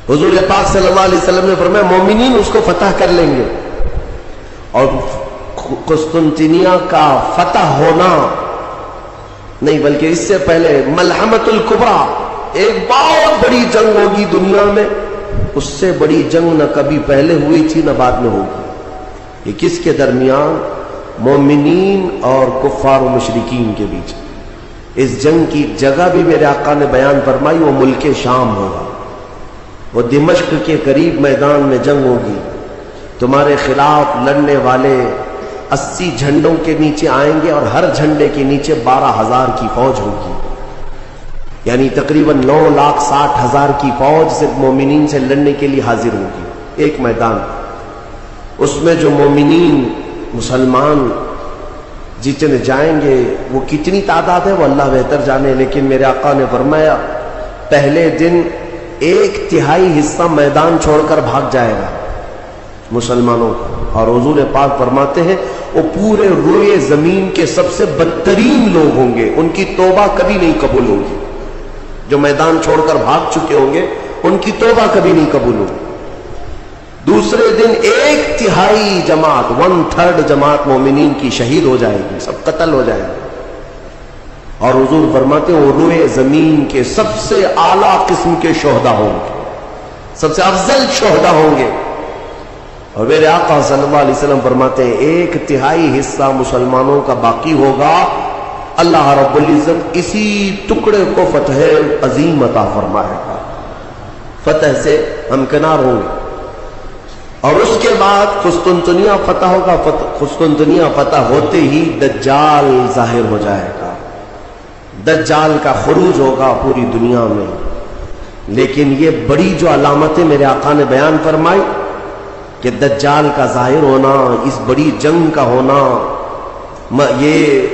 حضور پاک صلی اللہ علیہ وسلم نے فرمایا مومنین اس کو فتح کر لیں گے، اور قسطنطنیہ کا فتح ہونا نہیں بلکہ اس سے پہلے ملحمۃ الکبریٰ، ایک بہت بڑی جنگ ہوگی دنیا میں، اس سے بڑی جنگ نہ کبھی پہلے ہوئی تھی نہ بعد میں ہوگی۔ یہ کس کے درمیان؟ مومنین اور کفار و مشرکین کے بیچ۔ اس جنگ کی جگہ بھی میرے آقا نے بیان فرمائی، وہ ملک شام ہوگا، وہ دمشق کے قریب میدان میں جنگ ہوگی۔ تمہارے خلاف لڑنے والے 80 جھنڈوں کے نیچے آئیں گے اور ہر جھنڈے کے نیچے 12,000 کی فوج ہوگی، یعنی تقریباً 9,60,000 کی فوج صرف مومنین سے لڑنے کے لیے حاضر ہوگی ایک میدان۔ اس میں جو مومنین مسلمان جتنے جائیں گے وہ کتنی تعداد ہے وہ اللہ بہتر جانے، لیکن میرے آقا نے فرمایا پہلے دن 1/3 حصہ میدان چھوڑ کر بھاگ جائے گا مسلمانوں کا، اور حضور پاک فرماتے ہیں وہ پورے روئے زمین کے سب سے بدترین لوگ ہوں گے، ان کی توبہ کبھی نہیں قبول ہوگی۔ جو میدان چھوڑ کر بھاگ چکے ہوں گے ان کی توبہ کبھی نہیں قبول ہوگی۔ دوسرے دن 1/3 جماعت 1/3 جماعت مومنین کی شہید ہو جائے گی، سب قتل ہو جائے گی، اور حضور فرماتے ہیں وہ روئے زمین کے سب سے اعلیٰ قسم کے شہداء ہوں گے، سب سے افضل شہداء ہوں گے۔ اور میرے آقا صلی اللہ علیہ وسلم فرماتے ہیں 1/3 حصہ مسلمانوں کا باقی ہوگا، اللہ رب العزت اسی ٹکڑے کو فتح عظیم عطا فرمائے گا، فتح سے ہمکنار ہوں گے۔ اور اس کے بعد قسطنطنیہ فتح ہوگا، قسطنطنیہ فتح ہوتے ہی دجال ظاہر ہو جائے گا، دجال کا خروج ہوگا پوری دنیا میں۔ لیکن یہ بڑی جو علامتیں میرے آقا نے بیان فرمائی کہ دجال کا ظاہر ہونا، اس بڑی جنگ کا ہونا، یہ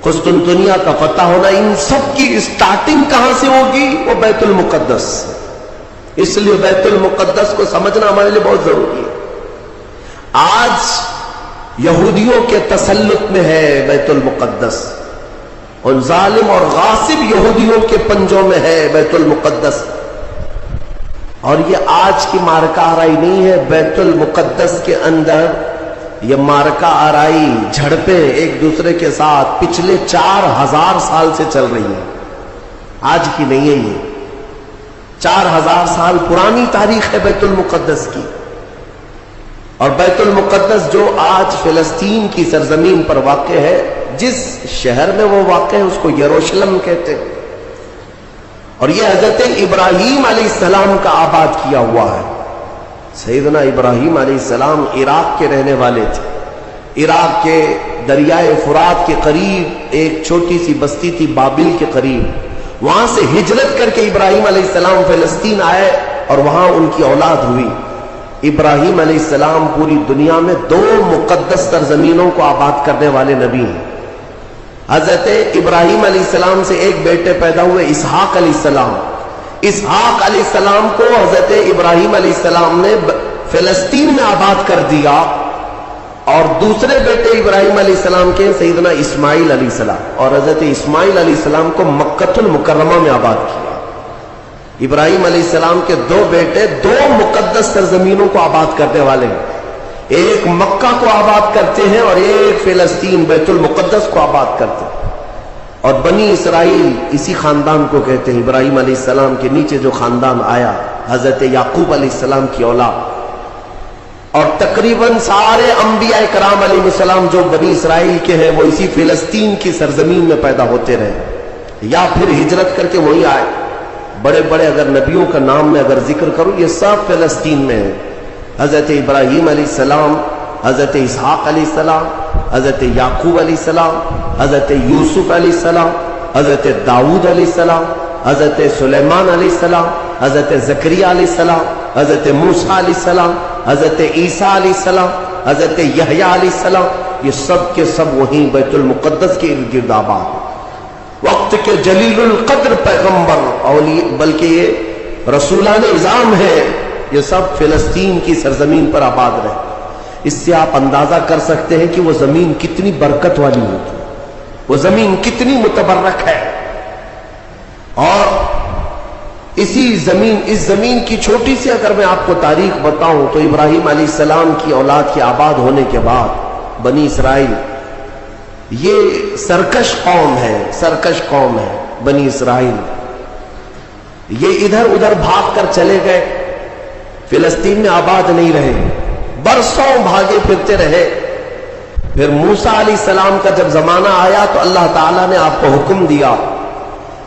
قسطنطنیہ کا فتح ہونا، ان سب کی اسٹارٹنگ کہاں سے ہوگی؟ وہ بیت المقدس۔ اس لیے بیت المقدس کو سمجھنا ہمارے لیے بہت ضروری ہے۔ آج یہودیوں کے تسلط میں ہے بیت المقدس، ان ظالم اور غاصب یہودیوں کے پنجوں میں ہے بیت المقدس، اور یہ آج کی مارکہ آرائی نہیں ہے۔ بیت المقدس کے اندر یہ مارکا آرائی جھڑپیں ایک دوسرے کے ساتھ پچھلے 4000 سال سے چل رہی ہیں، آج کی نہیں ہے، یہ 4000 سال پرانی تاریخ ہے بیت المقدس کی. اور بیت المقدس جو آج فلسطین کی سرزمین پر واقع ہے، جس شہر میں وہ واقع ہے اس کو یروشلم کہتے ہیں. اور یہ حضرت ابراہیم علیہ السلام کا آباد کیا ہوا ہے. سیدنا ابراہیم علیہ السلام عراق کے رہنے والے تھے. عراق کے دریائے فرات کے قریب ایک چھوٹی سی بستی تھی بابل کے قریب، وہاں سے ہجرت کر کے ابراہیم علیہ السلام فلسطین آئے اور وہاں ان کی اولاد ہوئی. ابراہیم علیہ السلام پوری دنیا میں 2 مقدس سرزمینوں کو آباد کرنے والے نبی ہیں. حضرت ابراہیم علیہ السلام سے ایک بیٹے پیدا ہوئے اسحاق علیہ السلام. اسحاق علیہ السلام کو حضرت ابراہیم علیہ السلام نے فلسطین میں آباد کر دیا، اور دوسرے بیٹے ابراہیم علیہ السلام کے سیدنا اسماعیل علیہ السلام، اور حضرت اسماعیل علیہ السلام کو مکہ المکرمہ میں آباد کیا. ابراہیم علیہ السلام کے 2 بیٹے 2 مقدس سرزمینوں کو آباد کرنے والے ہیں. ایک مکہ کو آباد کرتے ہیں اور ایک فلسطین بیت المقدس کو آباد کرتے ہیں. اور بنی اسرائیل اسی خاندان کو کہتے ہیں. ابراہیم علیہ السلام کے نیچے جو خاندان آیا حضرت یعقوب علیہ السلام کی اولاد، اور تقریباً سارے انبیاء کرام علیہ السلام جو بنی اسرائیل کے ہیں وہ اسی فلسطین کی سرزمین میں پیدا ہوتے رہے یا پھر ہجرت کر کے وہیں آئے. بڑے بڑے اگر نبیوں کا نام میں اگر ذکر کروں یہ سب فلسطین میں ہیں. حضرت ابراہیم علیہ السلام، حضرت اسحاق علیہ السلام، حضرت یعقوب علیہ السلام، حضرت یوسف علیہ السلام، حضرت داؤد علیہ السلام، حضرت سلیمان علیہ السلام، حضرت زکریا علیہ السلام، حضرت موسیٰ علیہ السلام، حضرت عیسیٰ علیہ السلام، حضرت یحییٰ علیہ السلام، یہ سب کے سب وہیں بیت المقدس کے ارد گرد آباد. وقت کے جلیل القدر پیغمبر بلکہ یہ رسولان اعظام ہیں، یہ سب فلسطین کی سرزمین پر آباد رہے. اس سے آپ اندازہ کر سکتے ہیں کہ وہ زمین کتنی برکت والی ہوتی، وہ زمین کتنی متبرک ہے. اور اس زمین کی چھوٹی سی اگر میں آپ کو تاریخ بتاؤں تو ابراہیم علیہ السلام کی اولاد کے آباد ہونے کے بعد بنی اسرائیل یہ سرکش قوم ہے بنی اسرائیل. یہ ادھر ادھر بھاگ کر چلے گئے، فلسطین میں آباد نہیں رہے، برسوں بھاگے پھرتے رہے. پھر موسیٰ علیہ السلام کا جب زمانہ آیا تو اللہ تعالیٰ نے آپ کو حکم دیا،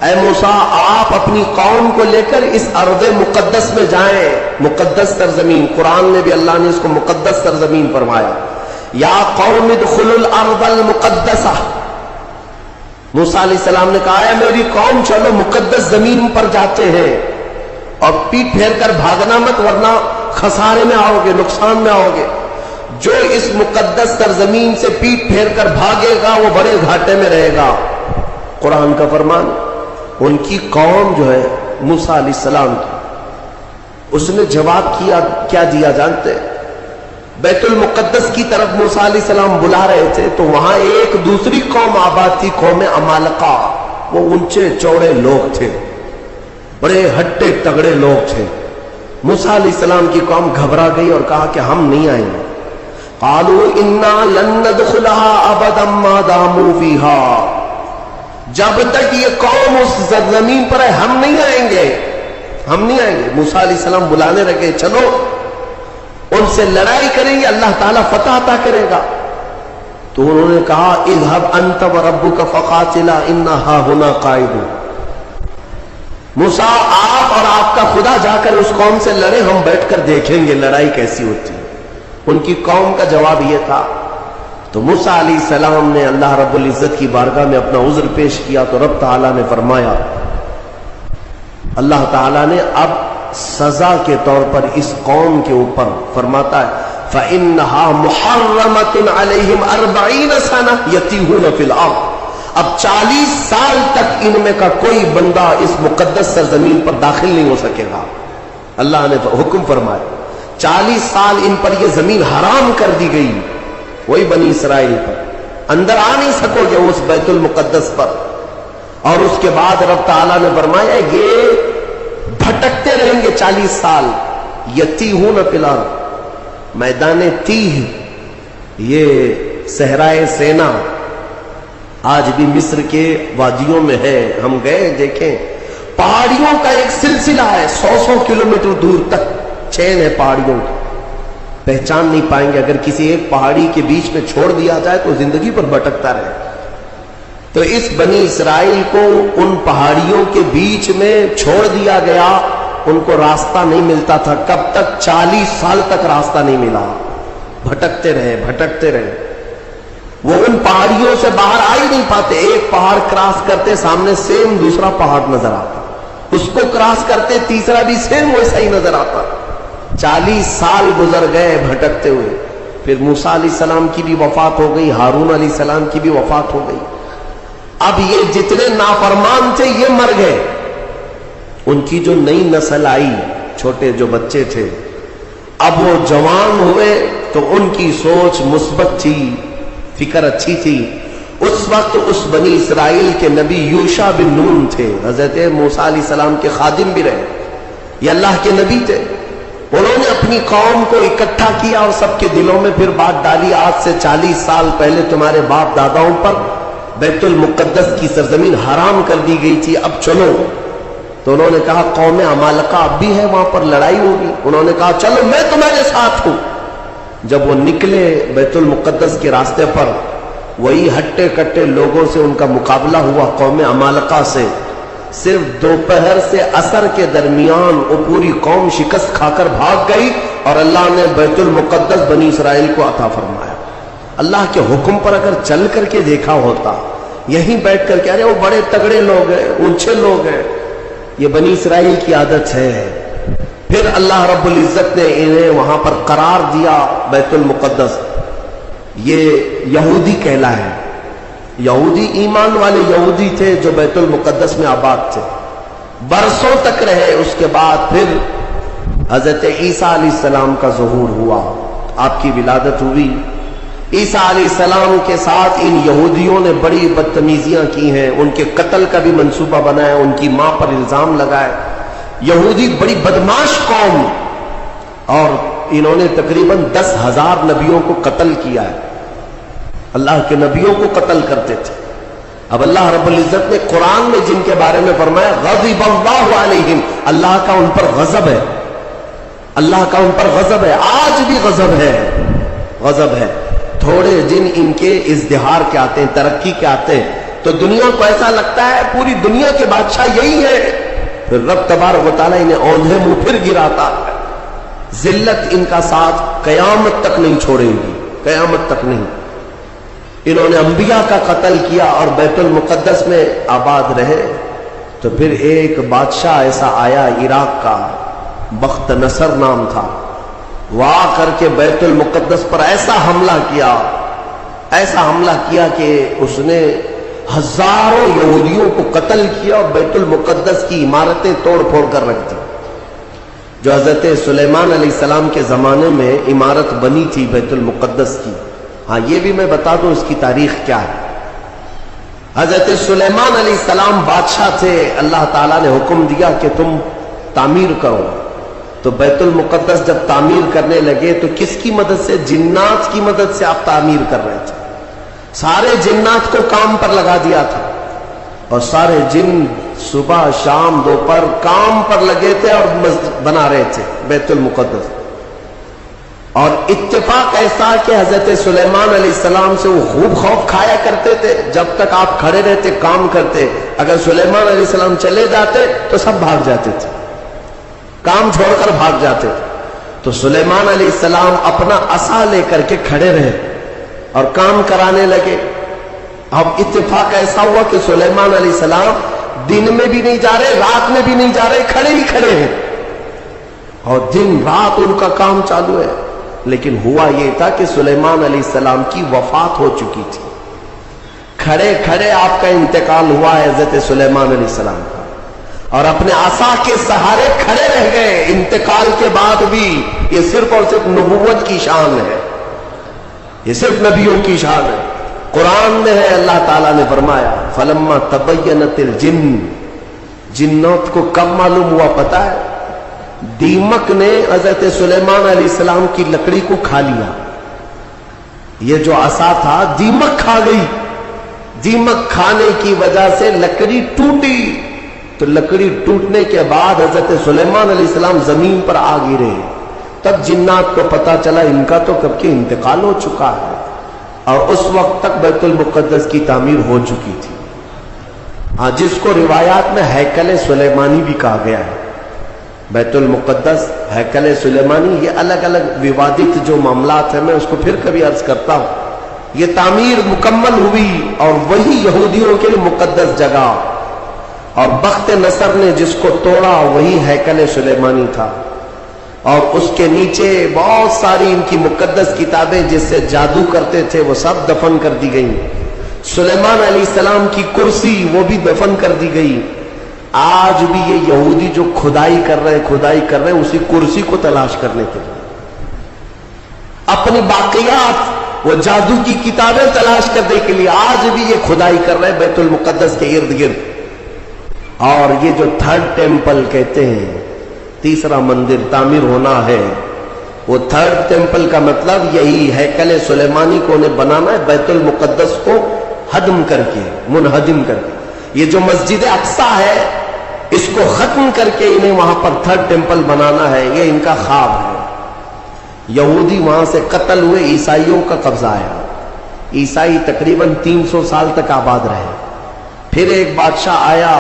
اے موسیٰ آپ اپنی قوم کو لے کر اس ارض مقدس میں جائیں. مقدس سرزمین، قرآن میں بھی اللہ نے اس کو مقدس سرزمین فرمایا. یا قوم ادخلوا الارض المقدسہ. موسیٰ علیہ السلام نے کہا ہے میری قوم چلو مقدس زمین پر جاتے ہیں، اور پیٹ پھیر کر بھاگنا مت ورنہ خسارے میں آؤ گے، نقصان میں آؤ گے. جو اس مقدس سرزمین سے پیٹ پھیر کر بھاگے گا وہ بڑے گھاٹے میں رہے گا. قرآن کا فرمان. ان کی قوم جو ہے موسیٰ علیہ السلام کی، اس نے جواب کیا دیا جانتے؟ بیت المقدس کی طرف موسیٰ علیہ السلام بلا رہے تھے تو وہاں ایک دوسری قوم آباد تھی، قوم عمالقہ. وہ اونچے چوڑے لوگ تھے، بڑے ہٹے تگڑے لوگ تھے. موسیٰ علیہ السلام کی قوم گھبرا گئی اور کہا کہ ہم نہیں آئیں گے. قالوا انا لن ندخلها ابدا ما داموا فيها. جب تک یہ قوم اس زمین پر ہے ہم نہیں آئیں گے. موسیٰ علیہ السلام بلانے لگے، چلو ان سے لڑائی کریں گے، اللہ تعالیٰ فتح عطا کرے گا. تو انہوں نے کہا اذهب انت وربك فقاتلا انا هاهنا قاعدون. موسیٰ آپ اور آپ کا خدا جا کر اس قوم سے لڑے، ہم بیٹھ کر دیکھیں گے لڑائی کیسی ہوتی ہے. ان کی قوم کا جواب یہ تھا. تو موسیٰ علیہ السلام نے اللہ رب العزت کی بارگاہ میں اپنا عذر پیش کیا تو رب تعالیٰ نے فرمایا، اللہ تعالیٰ نے اب سزا کے طور پر اس قوم کے اوپر فرماتا ہے فَإِنَّهَا مُحَرَّمَةٌ عَلَيْهِمْ 40 سَنَةً يَتِيهُونَ فِي الْأَرْضِ. اب 40 سال تک ان میں کا کوئی بندہ اس مقدس سرزمین پر داخل نہیں ہو سکے گا. اللہ نے حکم فرمایا 40 سال ان پر یہ زمین حرام کر دی گئی، وہی بنی اسرائیل پر اندر آ نہیں سکو گے اس بیت المقدس پر. اور اس کے بعد رب تعالیٰ نے فرمایا یہ بھٹکتے رہیں گے 40 سال. یتیہون فی الارض، میدان تیہ یہ صحرائے سینا آج بھی مصر کے وادیوں میں ہے. ہم گئے دیکھیں, پہاڑیوں کا ایک سلسلہ ہے, 100 کلومیٹر دور تک چین ہے پہاڑیوں کی, پہچان نہیں پائیں گے. اگر کسی ایک پہاڑی کے بیچ میں چھوڑ دیا جائے تو زندگی پر بھٹکتا رہے. تو اس بنی اسرائیل کو ان پہاڑیوں کے بیچ میں چھوڑ دیا گیا. ان کو راستہ نہیں ملتا تھا. کب تک؟ 40 سال تک راستہ نہیں ملا. بھٹکتے رہے. وہ ان پہاڑیوں سے باہر آ ہی نہیں پاتے. ایک پہاڑ کراس کرتے, سامنے سیم دوسرا پہاڑ نظر آتا, اس کو کراس کرتے تیسرا بھی سیم ویسا ہی نظر آتا. 40 سال گزر گئے بھٹکتے ہوئے. پھر موسیٰ علیہ السلام کی بھی وفات ہو گئی, ہارون علیہ السلام کی بھی وفات ہو گئی. اب یہ جتنے نافرمان تھے یہ مر گئے. ان کی جو نئی نسل آئی, چھوٹے جو بچے تھے, اب وہ جوان ہوئے تو ان کی سوچ مثبت تھی, فکر اچھی تھی. اس وقت اس بنی اسرائیل کے نبی یوشع بن نون تھے, حضرت موسیٰ علیہ السلام کے خادم بھی رہے, یہ اللہ کے نبی تھے. انہوں نے اپنی قوم کو اکٹھا کیا اور سب کے دلوں میں پھر بات ڈالی, آج سے 40 سال پہلے تمہارے باپ داداؤں پر بیت المقدس کی سرزمین حرام کر دی گئی تھی, اب چلو. تو انہوں نے کہا قوم عمالقہ اب بھی ہے, وہاں پر لڑائی ہوگی. انہوں نے کہا چلو میں تمہارے ساتھ ہوں. جب وہ نکلے بیت المقدس کے راستے پر, وہی ہٹے کٹے لوگوں سے ان کا مقابلہ ہوا, قوم عمالقہ سے. صرف دوپہر سے عصر کے درمیان وہ پوری قوم شکست کھا کر بھاگ گئی اور اللہ نے بیت المقدس بنی اسرائیل کو عطا فرمایا. اللہ کے حکم پر اگر چل کر کے دیکھا ہوتا, یہیں بیٹھ کر کے ارے وہ بڑے تگڑے لوگ ہیں, اونچے لوگ ہیں, یہ بنی اسرائیل کی عادت ہے. پھر اللہ رب العزت نے انہیں وہاں پر قرار دیا بیت المقدس. یہ یہودی کہلائے. یہودی ایمان والے یہودی تھے جو بیت المقدس میں آباد تھے, برسوں تک رہے. اس کے بعد پھر حضرت عیسیٰ علیہ السلام کا ظہور ہوا, آپ کی ولادت ہوئی. عیسیٰ علیہ السلام کے ساتھ ان یہودیوں نے بڑی بدتمیزیاں کی ہیں, ان کے قتل کا بھی منصوبہ بنایا, ان کی ماں پر الزام لگائے. یہودی بڑی بدماش قوم, اور انہوں نے تقریباً 10,000 نبیوں کو قتل کیا ہے. اللہ کے نبیوں کو قتل کرتے تھے. اب اللہ رب العزت نے قرآن میں جن کے بارے میں فرمایا غضب اللہ علیہم, اللہ کا ان پر غضب ہے, اللہ کا ان پر غضب ہے. آج بھی غضب ہے. تھوڑے دن ان کے ازدہار کے آتے ہیں, ترقی کے آتے ہیں, تو دنیا کو ایسا لگتا ہے پوری دنیا کے بادشاہ یہی ہے. پھر رب تبارک و تعالیٰ انہیں اوندھے منہ پھر گراتا ہے. ذلت ان کا ساتھ قیامت تک نہیں چھوڑیں گی, قیامت تک نہیں. انہوں نے انبیاء کا قتل کیا اور بیت المقدس میں آباد رہے. تو پھر ایک بادشاہ ایسا آیا عراق کا, بخت نصر نام تھا. وہ آ کر کے بیت المقدس پر ایسا حملہ کیا کہ اس نے ہزاروں یہودیوں کو قتل کیا اور بیت المقدس کی عمارتیں توڑ پھوڑ کر رکھ دی. جو حضرت سلیمان علیہ السلام کے زمانے میں عمارت بنی تھی بیت المقدس کی. ہاں یہ بھی میں بتا دوں اس کی تاریخ کیا ہے. حضرت سلیمان علیہ السلام بادشاہ تھے, اللہ تعالیٰ نے حکم دیا کہ تم تعمیر کرو. تو بیت المقدس جب تعمیر کرنے لگے تو کس کی مدد سے؟ جنات کی مدد سے آپ تعمیر کر رہے تھے. سارے جنات کو کام پر لگا دیا تھا اور سارے جن صبح شام دوپہر کام پر لگے تھے اور بنا رہے تھے بیت المقدس. اور اتفاق ایسا کہ حضرت سلیمان علیہ السلام سے وہ خوب خوف کھایا کرتے تھے. جب تک آپ کھڑے رہتے کام کرتے, اگر سلیمان علیہ السلام چلے جاتے تو سب بھاگ جاتے تھے, کام چھوڑ کر بھاگ جاتے تھے. تو سلیمان علیہ السلام اپنا عصا لے کر کے کھڑے رہے اور کام کرانے لگے. اب اتفاق ایسا ہوا کہ سلیمان علیہ السلام دن میں بھی نہیں جا رہے, رات میں بھی نہیں جا رہے, کھڑے ہی کھڑے ہیں اور دن رات ان کا کام چالو ہے. لیکن ہوا یہ تھا کہ سلیمان علیہ السلام کی وفات ہو چکی تھی. کھڑے کھڑے آپ کا انتقال ہوا ہے حضرت سلیمان علیہ السلام کا, اور اپنے عصا کے سہارے کھڑے رہ گئے. انتقال کے بعد بھی یہ صرف اور صرف نبوت کی شان ہے, یہ صرف نبیوں کی شان ہے. قرآن میں ہے, اللہ تعالیٰ نے فرمایا فلما تبینت الجن, جنات کو کب معلوم ہوا پتا ہے؟ دیمک نے حضرت سلیمان علیہ السلام کی لکڑی کو کھا لیا. یہ جو عصا تھا دیمک کھا گئی، دیمک کھانے کی وجہ سے لکڑی ٹوٹی، تو لکڑی ٹوٹنے کے بعد حضرت سلیمان علیہ السلام زمین پر آ گرے، تب جنات کو پتا چلا ان کا تو کب کے انتقال ہو چکا ہے، اور اس وقت تک بیت المقدس کی تعمیر ہو چکی تھی، ہاں جس کو روایات میں ہیکل سلیمانی بھی کہا گیا ہے۔ بیت المقدس، ہیکل سلیمانی، یہ الگ الگ ووادت جو معاملات ہیں، میں اس کو پھر کبھی عرض کرتا ہوں۔ یہ تعمیر مکمل ہوئی اور وہی یہودیوں کے لیے مقدس جگہ، اور بخت نصر نے جس کو توڑا وہی ہیکل سلیمانی تھا، اور اس کے نیچے بہت ساری ان کی مقدس کتابیں جس سے جادو کرتے تھے وہ سب دفن کر دی گئیں۔ سلیمان علیہ السلام کی کرسی وہ بھی دفن کر دی گئی۔ آج بھی یہ یہودی جو کھدائی کر رہے ہیں اسی کرسی کو تلاش کرنے کے لیے، اپنی باقیات، وہ جادو کی کتابیں تلاش کرنے کے لیے آج بھی یہ کھدائی کر رہے ہیں بیت المقدس کے ارد گرد۔ اور یہ جو تھرڈ ٹیمپل کہتے ہیں، تیسرا مندر تعمیر ہونا ہے، وہ تھرڈ ٹیمپل کا مطلب یہی ہیکل سلیمانی کو انہیں بنانا ہے، بیت المقدس کو ہدم کر کے، منہدم کر کے۔ یہ جو مسجد اقصی ہے اس کو ختم کر کے انہیں وہاں پر تھرڈ ٹیمپل بنانا ہے، یہ ان کا خواب ہے۔ یہودی وہاں سے قتل ہوئے، عیسائیوں کا قبضہ آیا، عیسائی تقریباً 300 سال تک آباد رہے۔ پھر ایک بادشاہ آیا،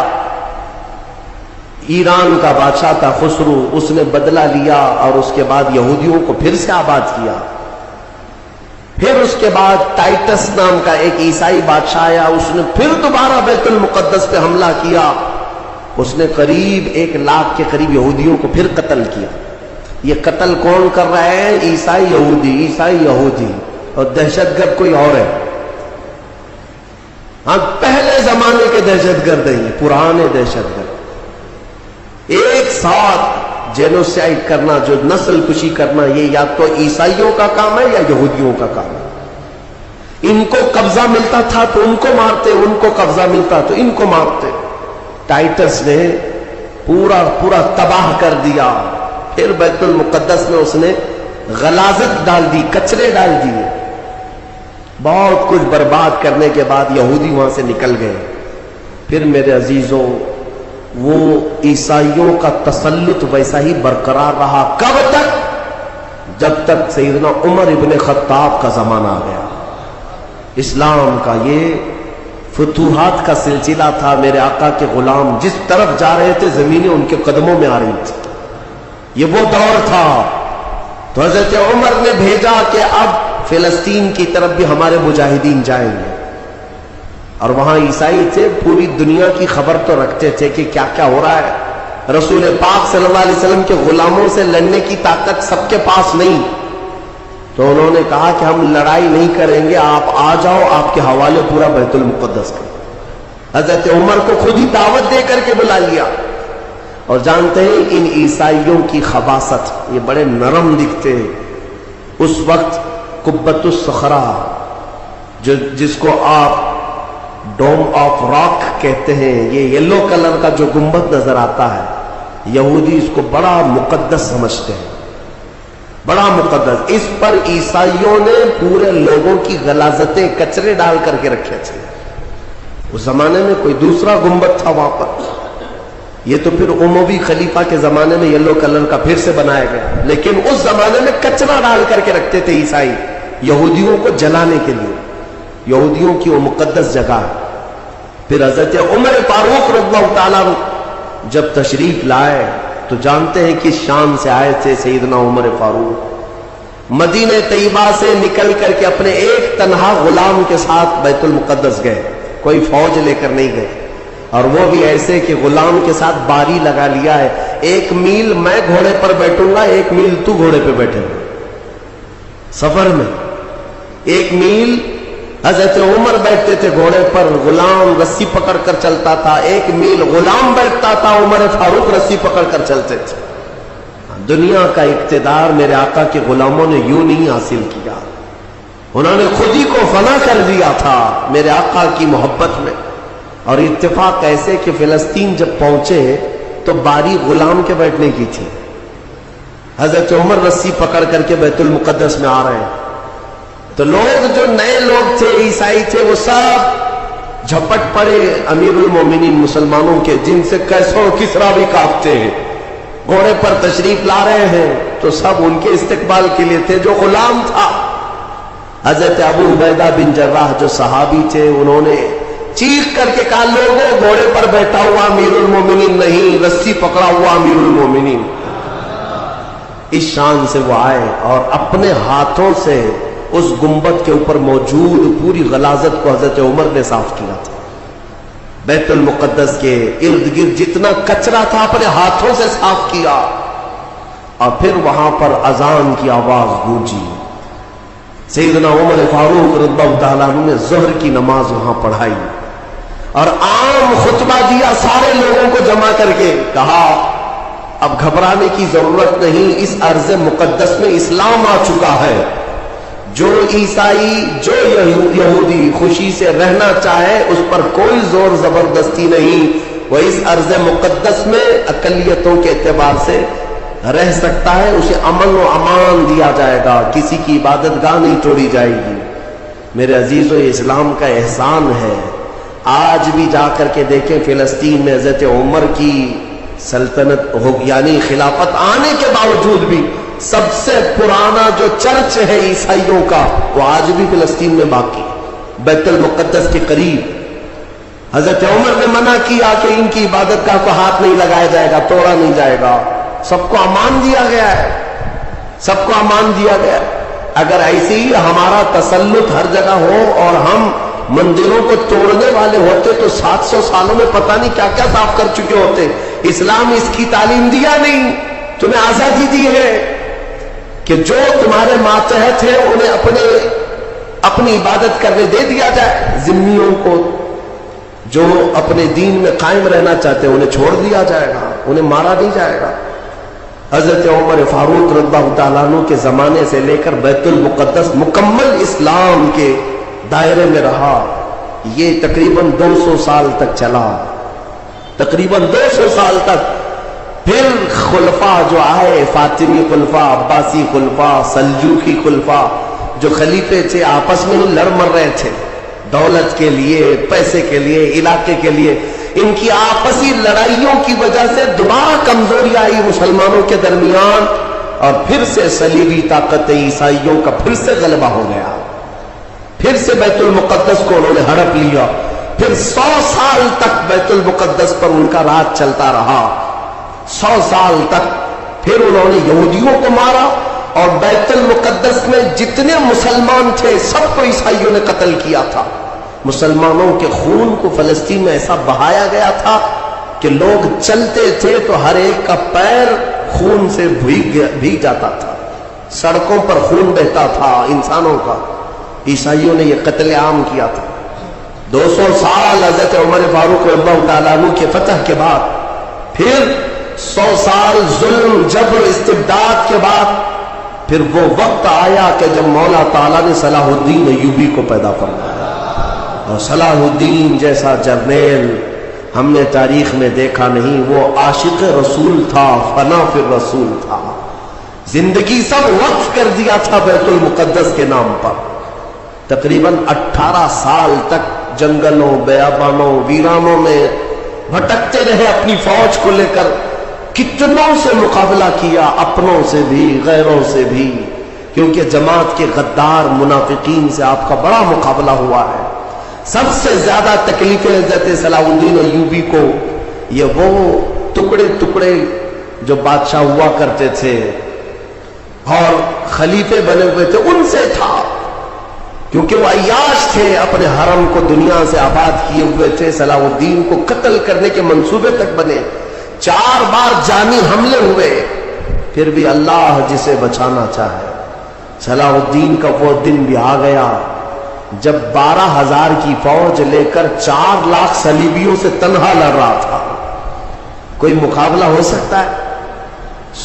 ایران کا بادشاہ تھا خسرو، اس نے بدلہ لیا اور اس کے بعد یہودیوں کو پھر سے آباد کیا۔ پھر اس کے بعد ٹائٹس نام کا ایک عیسائی بادشاہ آیا، اس نے پھر دوبارہ بیت المقدس پہ حملہ کیا، اس نے قریب 1 لاکھ کے قریب یہودیوں کو پھر قتل کیا۔ یہ قتل کون کر رہا ہے؟ عیسائی یہودی، اور دہشت گرد کوئی اور ہے۔ ہاں پہلے زمانے کے دہشت گرد ہیں، پرانے دہشت گرد، ایک ساتھ جینوسائیڈ کرنا، جو نسل کشی کرنا، یہ یا تو عیسائیوں کا کام ہے یا یہودیوں کا کام ہے۔ ان کو قبضہ ملتا تھا تو ان کو مارتے، ان کو قبضہ ملتا تو ان کو مارتے۔ ٹائٹس نے پورا تباہ کر دیا۔ پھر بیت المقدس میں اس نے غلاظت ڈال دی، کچرے ڈال دیے، بہت کچھ برباد کرنے کے بعد یہودی وہاں سے نکل گئے۔ پھر میرے عزیزوں، وہ عیسائیوں کا تسلط ویسا ہی برقرار رہا، کب تک؟ جب تک سیدنا عمر ابن خطاب کا زمانہ آ گیا۔ اسلام کا یہ فتوحات کا سلسلہ تھا، میرے آقا کے غلام جس طرف جا رہے تھے زمینیں ان کے قدموں میں آ رہی تھی، یہ وہ دور تھا۔ تو حضرت عمر نے بھیجا کہ اب فلسطین کی طرف بھی ہمارے مجاہدین جائیں گے، اور وہاں عیسائی تھے، پوری دنیا کی خبر تو رکھتے تھے کہ کیا کیا ہو رہا ہے۔ رسول پاک صلی اللہ علیہ وسلم کے غلاموں سے لڑنے کی طاقت سب کے پاس نہیں، تو انہوں نے کہا کہ ہم لڑائی نہیں کریں گے، آپ آ جاؤ، آپ کے حوالے پورا بیت المقدس کا۔ حضرت عمر کو خود ہی دعوت دے کر کے بلا لیا۔ اور جانتے ہیں ان عیسائیوں کی خباثت، یہ بڑے نرم دکھتے، اس وقت قبۃ الصخرہ جس کو آپ ڈوم آف راک کہتے ہیں، یہ یلو کلر کا جو گنبد نظر آتا ہے، یہودی اس کو بڑا مقدس سمجھتے ہیں، بڑا مقدس۔ اس پر عیسائیوں نے پورے لوگوں کی غلاظتیں، کچرے ڈال کر کے رکھے تھے۔ اس زمانے میں کوئی دوسرا گنبد تھا وہاں پر، یہ تو پھر اموی خلیفہ کے زمانے میں یلو کلر کا پھر سے بنایا گیا، لیکن اس زمانے میں کچرا ڈال کر کے رکھتے تھے عیسائی، یہودیوں کو جلانے کے لیے۔ یہودیوں کی وہ مقدس جگہ ہے۔ پھر حضرت عمر فاروق رضی اللہ تعالیٰ جب تشریف لائے تو جانتے ہیں کہ شام سے آئے تھے سیدنا عمر فاروق، مدینہ طیبہ سے نکل کر کے اپنے ایک تنہا غلام کے ساتھ بیت المقدس گئے، کوئی فوج لے کر نہیں گئے، اور وہ بھی ایسے کہ غلام کے ساتھ باری لگا لیا ہے، 1 میل میں گھوڑے پر بیٹھوں گا، 1 میل تو گھوڑے پہ بیٹھے گا۔ سفر میں 1 میل حضرت عمر بیٹھتے تھے گھوڑے پر، غلام رسی پکڑ کر چلتا تھا، 1 میل غلام بیٹھتا تھا، عمر فاروق رسی پکڑ کر چلتے تھے۔ دنیا کا اقتدار میرے آقا کے غلاموں نے یوں نہیں حاصل کیا، انہوں نے خود ہی کو فنا کر دیا تھا میرے آقا کی محبت میں۔ اور اتفاق ایسے کہ فلسطین جب پہنچے تو باری غلام کے بیٹھنے کی تھی، حضرت عمر رسی پکڑ کر کے بیت المقدس میں آ رہے ہیں، تو لوگ جو نئے لوگ تھے، عیسائی تھے، وہ سب جھپٹ پڑے امیر المومنین مسلمانوں کے، جن سے کیسر کسرا بھی کانپتے ہیں، گھوڑے پر تشریف لا رہے ہیں، تو سب ان کے استقبال کے لیے تھے۔ جو غلام تھا حضرت ابو عبیدہ بن جراح جو صحابی تھے، انہوں نے چیخ کر کے کہا لوگوں گھوڑے پر بیٹھا ہوا امیر المومنین نہیں، رسی پکڑا ہوا امیر المومنین۔ اس شان سے وہ آئے اور اپنے ہاتھوں سے اس گنبد کے اوپر موجود پوری غلاظت کو حضرت عمر نے صاف کیا تھا۔ بیت المقدس کے ارد گرد جتنا کچرا تھا اپنے ہاتھوں سے صاف کیا، اور پھر وہاں پر اذان کی آواز گونجی۔ سیدنا عمر فاروق رضی اللہ تعالیٰ عنہ نے ظہر کی نماز وہاں پڑھائی اور عام خطبہ دیا، سارے لوگوں کو جمع کر کے کہا اب گھبرانے کی ضرورت نہیں، اس ارض مقدس میں اسلام آ چکا ہے، جو عیسائی جو یہودی خوشی سے رہنا چاہے اس پر کوئی زور زبردستی نہیں، وہ اس ارض مقدس میں اقلیتوں کے اعتبار سے رہ سکتا ہے، اسے امن و امان دیا جائے گا، کسی کی عبادت گاہ نہیں توڑی جائے گی۔ میرے عزیزو، یہ اسلام کا احسان ہے۔ آج بھی جا کر کے دیکھیں فلسطین میں حضرت عمر کی سلطنت یعنی خلافت آنے کے باوجود بھی سب سے پرانا جو چرچ ہے عیسائیوں کا، وہ آج بھی فلسطین میں باقی، بیت المقدس کے قریب۔ حضرت عمر نے منع کیا کہ ان کی عبادت گاہ کو ہاتھ نہیں لگایا جائے گا، توڑا نہیں جائے گا، سب کو امان دیا گیا ہے، سب کو امان دیا گیا ہے۔ اگر ایسے ہی ہمارا تسلط ہر جگہ ہو اور ہم مندروں کو توڑنے والے ہوتے تو 700 سالوں میں پتہ نہیں کیا کیا صاف کر چکے ہوتے۔ اسلام اس کی تعلیم دیا نہیں، تمہیں آزادی دی ہے کہ جو تمہارے ماتحت ہیں انہیں اپنی عبادت کرنے دے دیا جائے، ذمیوں کو جو اپنے دین میں قائم رہنا چاہتے ہیں انہیں چھوڑ دیا جائے گا، انہیں مارا نہیں جائے گا۔ حضرت عمر فاروق رضی اللہ تعالیٰ عنہ کے زمانے سے لے کر بیت المقدس مکمل اسلام کے دائرے میں رہا، یہ تقریباً 200 سال تک چلا، تقریباً 200 سال تک۔ پھر خلفاء جو آئے، فاطمی خلفاء، عباسی خلفاء، سلجوقی خلفاء، جو خلیفے تھے آپس میں ہی لڑ مر رہے تھے دولت کے لیے، پیسے کے لیے، علاقے کے لیے۔ ان کی آپسی لڑائیوں کی وجہ سے دوبارہ کمزوری آئی مسلمانوں کے درمیان، اور پھر سے صلیبی طاقت عیسائیوں کا پھر سے غلبہ ہو گیا، پھر سے بیت المقدس کو انہوں نے ہڑپ لیا۔ پھر 100 سال تک بیت المقدس پر ان کا راج چلتا رہا، 100 سال تک۔ پھر انہوں نے یہودیوں کو مارا، اور بیت المقدس میں جتنے مسلمان تھے سب کو عیسائیوں نے قتل کیا تھا۔ مسلمانوں کے خون کو فلسطین میں ایسا بہایا گیا تھا کہ لوگ چلتے تھے تو ہر ایک کا پیر خون سے بھیگ جاتا تھا، سڑکوں پر خون بہتا تھا انسانوں کا۔ عیسائیوں نے یہ قتل عام کیا تھا۔ 200 سال حضرت عمر فاروق رضی اللہ تعالیٰ عنہ کے فتح کے بعد، پھر 100 سال ظلم جبر استبداد کے بعد، پھر وہ وقت آیا کہ جب مولا تعالیٰ نے صلاح الدین ایوبی کو پیدا فرمایا، اور صلاح الدین جیسا جرنیل ہم نے تاریخ میں دیکھا نہیں۔ وہ عاشق رسول تھا، فنا فی الرسول تھا، زندگی سب وقف کر دیا تھا بیت المقدس کے نام پر۔ تقریباً 18 سال تک جنگلوں، بیابانوں، ویرانوں میں بھٹکتے رہے اپنی فوج کو لے کر، کتنوں سے مقابلہ کیا، اپنوں سے بھی غیروں سے بھی، کیونکہ جماعت کے غدار منافقین سے آپ کا بڑا مقابلہ ہوا ہے۔ سب سے زیادہ تکلیفیں حضرت صلاح الدین ایوبی کو یہ وہ ٹکڑے ٹکڑے جو بادشاہ ہوا کرتے تھے اور خلیفے بنے ہوئے تھے ان سے تھا، کیونکہ وہ عیاش تھے، اپنے حرم کو دنیا سے آباد کیے ہوئے تھے، صلاح الدین کو قتل کرنے کے منصوبے تک بنے، 4 بار جانی حملے ہوئے، پھر بھی اللہ جسے بچانا چاہے۔ صلاح الدین کا وہ دن بھی آ گیا جب 12,000 کی فوج لے کر 4 لاکھ صلیبیوں سے تنہا لڑ رہا تھا۔ کوئی مقابلہ ہو سکتا ہے؟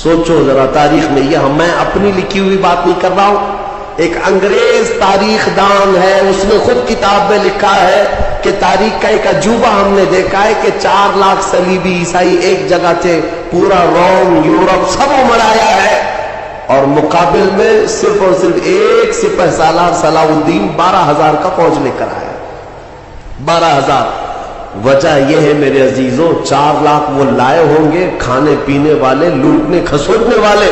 سوچو ذرا تاریخ میں، یہ میں اپنی لکھی ہوئی بات نہیں کر رہا ہوں، ایک انگریز تاریخ دان ہے، اس نے خود کتاب میں لکھا ہے کہ تاریخ کا ایک عجوبہ ہم نے دیکھا ہے کہ 4 لاکھ صلیبی عیسائی ایک جگہ تھے، پورا روم، یورپ سب مرایا ہے، اور مقابل میں صرف اور صرف ایک سپہ سالار صلاح الدین 12,000 کا فوج لے کر آیا. 12,000. وجہ یہ ہے میرے عزیزوں 4 لاکھ وہ لائے ہوں گے کھانے پینے والے, لوٹنے کھسوٹنے والے,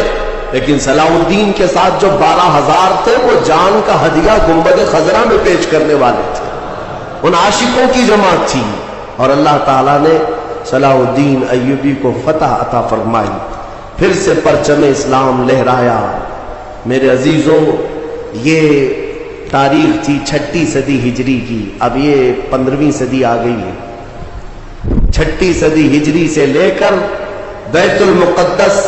لیکن صلاح الدین کے ساتھ جو 12,000 تھے وہ جان کا ہدیہ گنبد خضرا میں پیش کرنے والے تھے. ان عاشقوں کی جماعت تھی. اور اللہ تعالیٰ نے صلاح الدین ایوبی کو فتح عطا فرمائی, پھر سے پرچم اسلام لہرایا. میرے عزیزوں یہ تاریخ تھی 6 صدی ہجری کی, اب یہ 15ویں صدی آ گئی ہے. 6 صدی ہجری سے لے کر بیت المقدس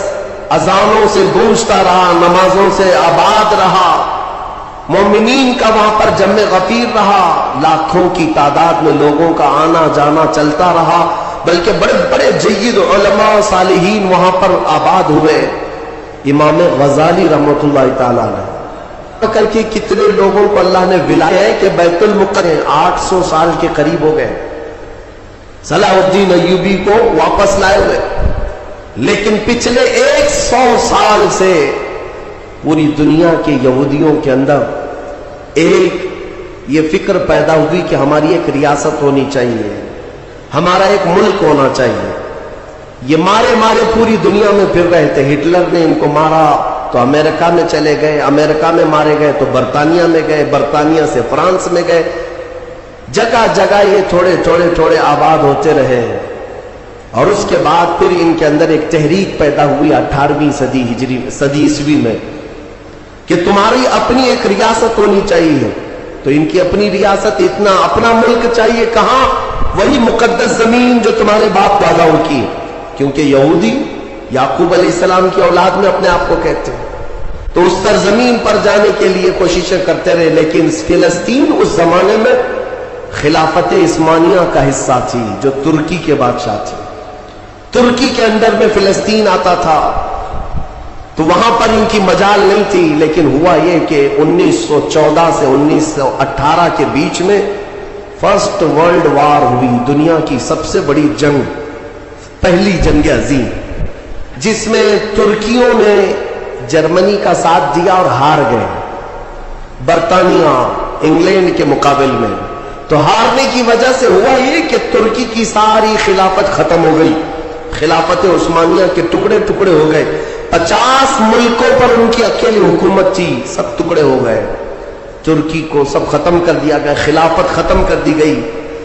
اذانوں سے گونجتا رہا, نمازوں سے آباد رہا, مومنین کا وہاں پر جمع غفیر رہا, لاکھوں کی تعداد میں لوگوں کا آنا جانا چلتا رہا, بلکہ بڑے بڑے جید علماء صالحین وہاں پر آباد ہوئے. امام غزالی رحمۃ اللہ تعالیٰ نے کر کے کتنے لوگوں کو اللہ نے ولایا ہے کہ بیت المقدس 800 سال کے قریب ہو گئے صلاح الدین ایوبی کو واپس لائے ہوئے. لیکن پچھلے 100 سال سے پوری دنیا کے یہودیوں کے اندر ایک یہ فکر پیدا ہوئی کہ ہماری ایک ریاست ہونی چاہیے, ہمارا ایک ملک ہونا چاہیے. یہ مارے مارے پوری دنیا میں پھر رہے تھے. ہٹلر نے ان کو مارا تو امریکہ میں چلے گئے, امریکہ میں مارے گئے تو برطانیہ میں گئے, برطانیہ سے فرانس میں گئے. جگہ جگہ یہ تھوڑے آباد ہوتے رہے. اور اس کے بعد پھر ان کے اندر ایک تحریک پیدا ہوئی 18ویں صدی عیسوی میں کہ تمہاری اپنی ایک ریاست ہونی چاہیے. تو ان کی اپنی ریاست, اتنا اپنا ملک چاہیے. کہاں؟ وہی مقدس زمین جو تمہارے باپ داداؤں کی, کیونکہ یہودی یعقوب علیہ السلام کی اولاد میں اپنے آپ کو کہتے ہیں. تو اس سرزمین پر جانے کے لیے کوششیں کرتے رہے. لیکن فلسطین اس زمانے میں خلافت عثمانیہ کا حصہ تھی جو ترکی کے بادشاہ تھے. ترکی کے اندر میں فلسطین آتا تھا تو وہاں پر ان کی مجال نہیں تھی. لیکن ہوا یہ کہ 1914 سے 1918 کے بیچ میں فرسٹ ورلڈ وار ہوئی, دنیا کی سب سے بڑی جنگ, پہلی جنگ عظیم, جس میں ترکیوں نے جرمنی کا ساتھ دیا اور ہار گئے برطانیہ انگلینڈ کے مقابل میں. تو ہارنے کی وجہ سے ہوا یہ کہ ترکی کی ساری خلافت ختم ہو گئی, خلافت عثمانیہ کے ٹکڑے ٹکڑے ہو گئے. 50 ملکوں پر ان کی اکیلی حکومت تھی, سب ٹکڑے ہو گئے. ترکی کو سب ختم کر دیا گیا, خلافت ختم کر دی گئی.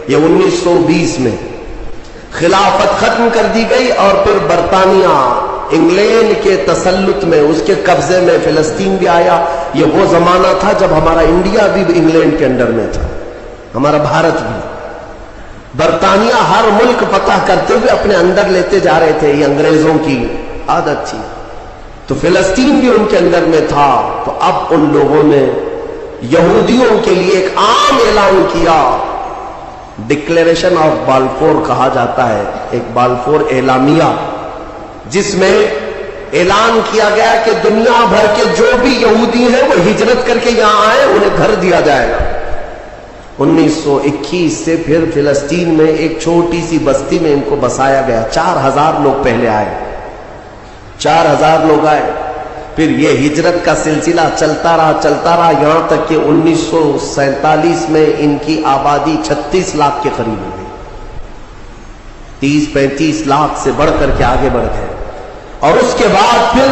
یہ 1920 میں خلافت ختم کر دی گئی. اور پھر برطانیہ انگلینڈ کے تسلط میں, اس کے قبضے میں فلسطین بھی آیا. یہ وہ زمانہ تھا جب ہمارا انڈیا بھی انگلینڈ کے انڈر میں تھا, ہمارا بھارت بھی. برطانیہ ہر ملک فتح کرتے ہوئے اپنے اندر لیتے جا رہے تھے, یہ انگریزوں کی عادت تھی. تو فلسطین بھی ان کے اندر میں تھا. تو اب ان لوگوں نے یہودیوں کے لیے ایک عام اعلان کیا, ڈکلیریشن آف بالفور کہا جاتا ہے, ایک بالفور اعلامیہ, جس میں اعلان کیا گیا کہ دنیا بھر کے جو بھی یہودی ہیں وہ ہجرت کر کے یہاں آئے, انہیں گھر دیا جائے گا. 1921 سے پھر فلسطین میں ایک چھوٹی سی بستی میں ان کو بسایا گیا. 4000 لوگ پہلے آئے, 4000 لوگ آئے. پھر یہ ہجرت کا سلسلہ چلتا رہا یہاں تک کہ 1947 میں ان کی آبادی 36 لاکھ کے قریب ہو گئی. 30-35 لاکھ سے بڑھ کر کے آگے بڑھ گئے. اور اس کے بعد پھر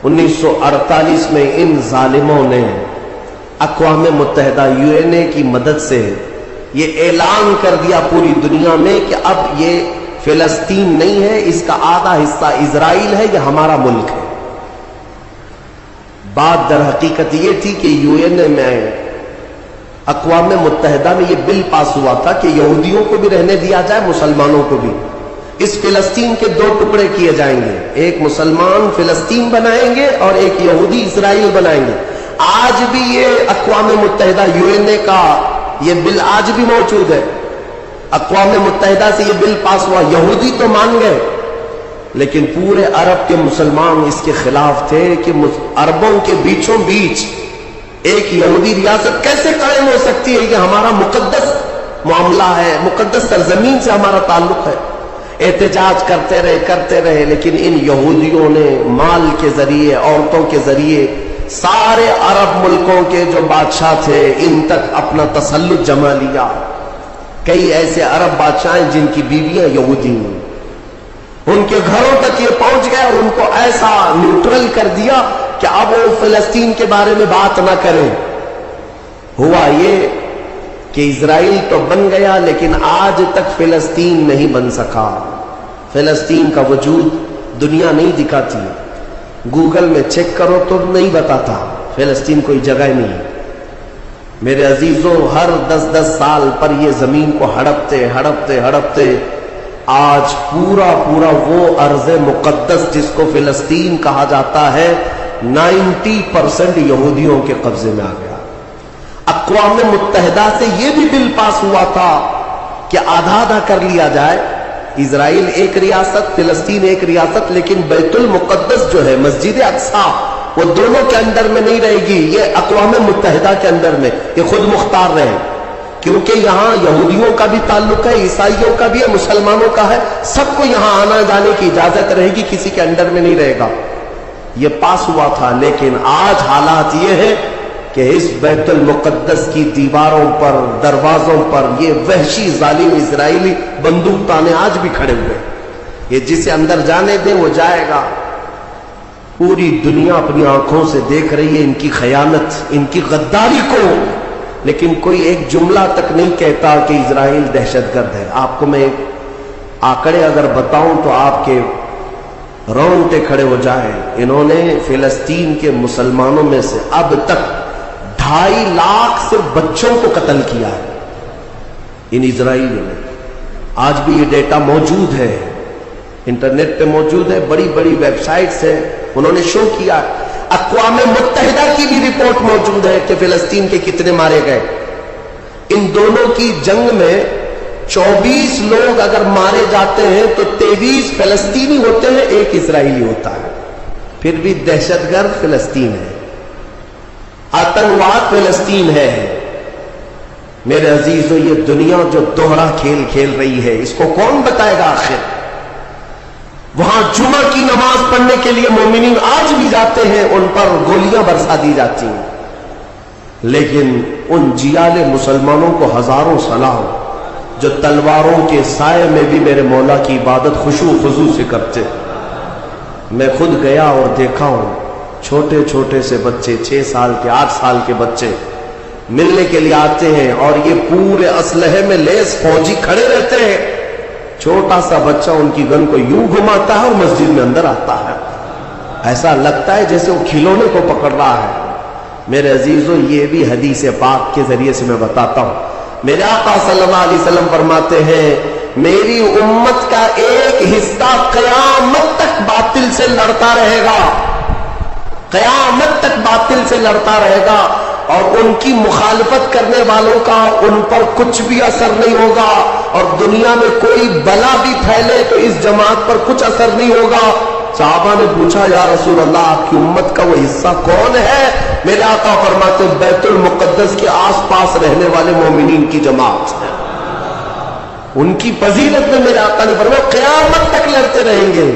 1948 میں ان ظالموں نے اقوام متحدہ UN کی مدد سے یہ اعلان کر دیا پوری دنیا میں کہ اب یہ فلسطین نہیں ہے, اس کا آدھا حصہ اسرائیل ہے, یہ ہمارا ملک ہے. بات در حقیقت یہ تھی کہ UN میں, اقوام متحدہ میں یہ بل پاس ہوا تھا کہ یہودیوں کو بھی رہنے دیا جائے, مسلمانوں کو بھی. اس فلسطین کے 2 ٹکڑے کیے جائیں گے, ایک مسلمان فلسطین بنائیں گے اور ایک یہودی اسرائیل بنائیں گے. آج بھی یہ اقوام متحدہ UN کا یہ بل آج بھی موجود ہے. اقوام متحدہ سے یہ بل پاس ہوا. یہودی تو مان گئے لیکن پورے عرب کے مسلمان اس کے خلاف تھے کہ عربوں کے بیچوں بیچ ایک یہودی ریاست کیسے قائم ہو سکتی ہے؟ یہ ہمارا مقدس معاملہ ہے, مقدس سرزمین سے ہمارا تعلق ہے. احتجاج کرتے رہے لیکن ان یہودیوں نے مال کے ذریعے، عورتوں کے ذریعے سارے عرب ملکوں کے جو بادشاہ تھے ان تک اپنا تسلط جما لیا. کئی ایسے عرب بادشاہ ہیں جن کی بیویاں یہودی ہیں، ان کے گھروں تک یہ پہنچ گئے اور ان کو ایسا نیوٹرل کر دیا کہ اب وہ فلسطین کے بارے میں بات نہ کریں. ہوا یہ کہ اسرائیل تو بن گیا لیکن آج تک فلسطین نہیں بن سکا. فلسطین کا وجود دنیا نہیں دکھاتی، گوگل میں چیک کرو تو نہیں بتاتا فلسطین کوئی جگہ نہیں. میرے عزیزوں، ہر 10 سال پر یہ زمین کو ہڑپتے آج پورا وہ ارض مقدس جس کو فلسطین کہا جاتا ہے 90% یہودیوں کے قبضے میں آ گیا. اقوام متحدہ سے یہ بھی بل پاس ہوا تھا کہ آدھا کر لیا جائے، اسرائیل ایک ریاست، فلسطین ایک ریاست، لیکن بیت المقدس جو ہے مسجد اقصی وہ دونوں کے اندر میں نہیں رہے گی، یہ اقوام متحدہ کے اندر میں، یہ خود مختار رہے، کیونکہ یہاں یہودیوں کا بھی تعلق ہے، عیسائیوں کا بھی ہے، مسلمانوں کا ہے، سب کو یہاں آنا جانے کی اجازت رہے گی، کسی کے انڈر میں نہیں رہے گا. یہ پاس ہوا تھا لیکن آج حالات یہ ہے کہ اس بیت المقدس کی دیواروں پر، دروازوں پر یہ وحشی ظالم اسرائیلی بندوق تانے آج بھی کھڑے ہوئے. یہ جسے اندر جانے دیں وہ جائے گا. پوری دنیا اپنی آنکھوں سے دیکھ رہی ہے ان کی خیانت، ان کی غداری کو، لیکن کوئی ایک جملہ تک نہیں کہتا کہ اسرائیل دہشت گرد ہے. آپ کو میں ایک آنکڑے اگر بتاؤں تو آپ کے رونگٹے کھڑے ہو جائیں. انہوں نے فلسطین کے مسلمانوں میں سے اب تک 2.5 لاکھ سے بچوں کو قتل کیا ہے ان اسرائیلیوں نے. آج بھی یہ ڈیٹا موجود ہے، انٹرنیٹ پہ موجود ہے، بڑی ویب سائٹس ہیں، انہوں نے شو کیا. اقوام متحدہ کی بھی رپورٹ موجود ہے کہ فلسطین کے کتنے مارے گئے. ان دونوں کی جنگ میں 24 لوگ اگر مارے جاتے ہیں تو 23 فلسطینی ہوتے ہیں، 1 اسرائیلی ہوتا ہے. پھر بھی دہشت گرد فلسطین ہے، آتنکواد فلسطین ہے. میرے عزیزوں، یہ دنیا جو دوہرا کھیل رہی ہے اس کو کون بتائے گا آخر؟ وہاں جمعہ کی نماز پڑھنے کے لیے مومنین آج بھی جاتے ہیں، ان پر گولیاں برسا دی جاتی ہیں، لیکن ان جیال مسلمانوں کو ہزاروں سلام جو تلواروں کے سائے میں بھی میرے مولا کی عبادت خشوع و خضوع سے کرتے. میں خود گیا اور دیکھا ہوں، چھوٹے سے بچے، 6 سال کے 8 سال کے بچے ملنے کے لیے آتے ہیں اور یہ پورے اسلحے میں لیس فوجی کھڑے رہتے ہیں. چھوٹا سا بچہ ان کی گن کو یوں گھماتا ہے اور مسجد میں اندر آتا ہے، ایسا لگتا ہے جیسے وہ کھلونے کو پکڑ رہا ہے. میرے عزیزوں، یہ بھی حدیث پاک کے ذریعے سے میں بتاتا ہوں. میرے آقا صلی اللہ علیہ وسلم فرماتے ہیں میری امت کا ایک حصہ قیامت تک باطل سے لڑتا رہے گا، قیامت تک باطل سے لڑتا رہے گا، اور ان کی مخالفت کرنے والوں کا ان پر کچھ بھی اثر نہیں ہوگا، اور دنیا میں کوئی بلا بھی پھیلے تو اس جماعت پر کچھ اثر نہیں ہوگا. صحابہ نے پوچھا یا رسول اللہ آپ کی امت کا وہ حصہ کون ہے؟ میرے آقا فرماتے بیت المقدس کے آس پاس رہنے والے مومنین کی جماعت ہے. ان کی فضیلت میں میرے آقا نے فرمایا قیامت تک لڑتے رہیں گے،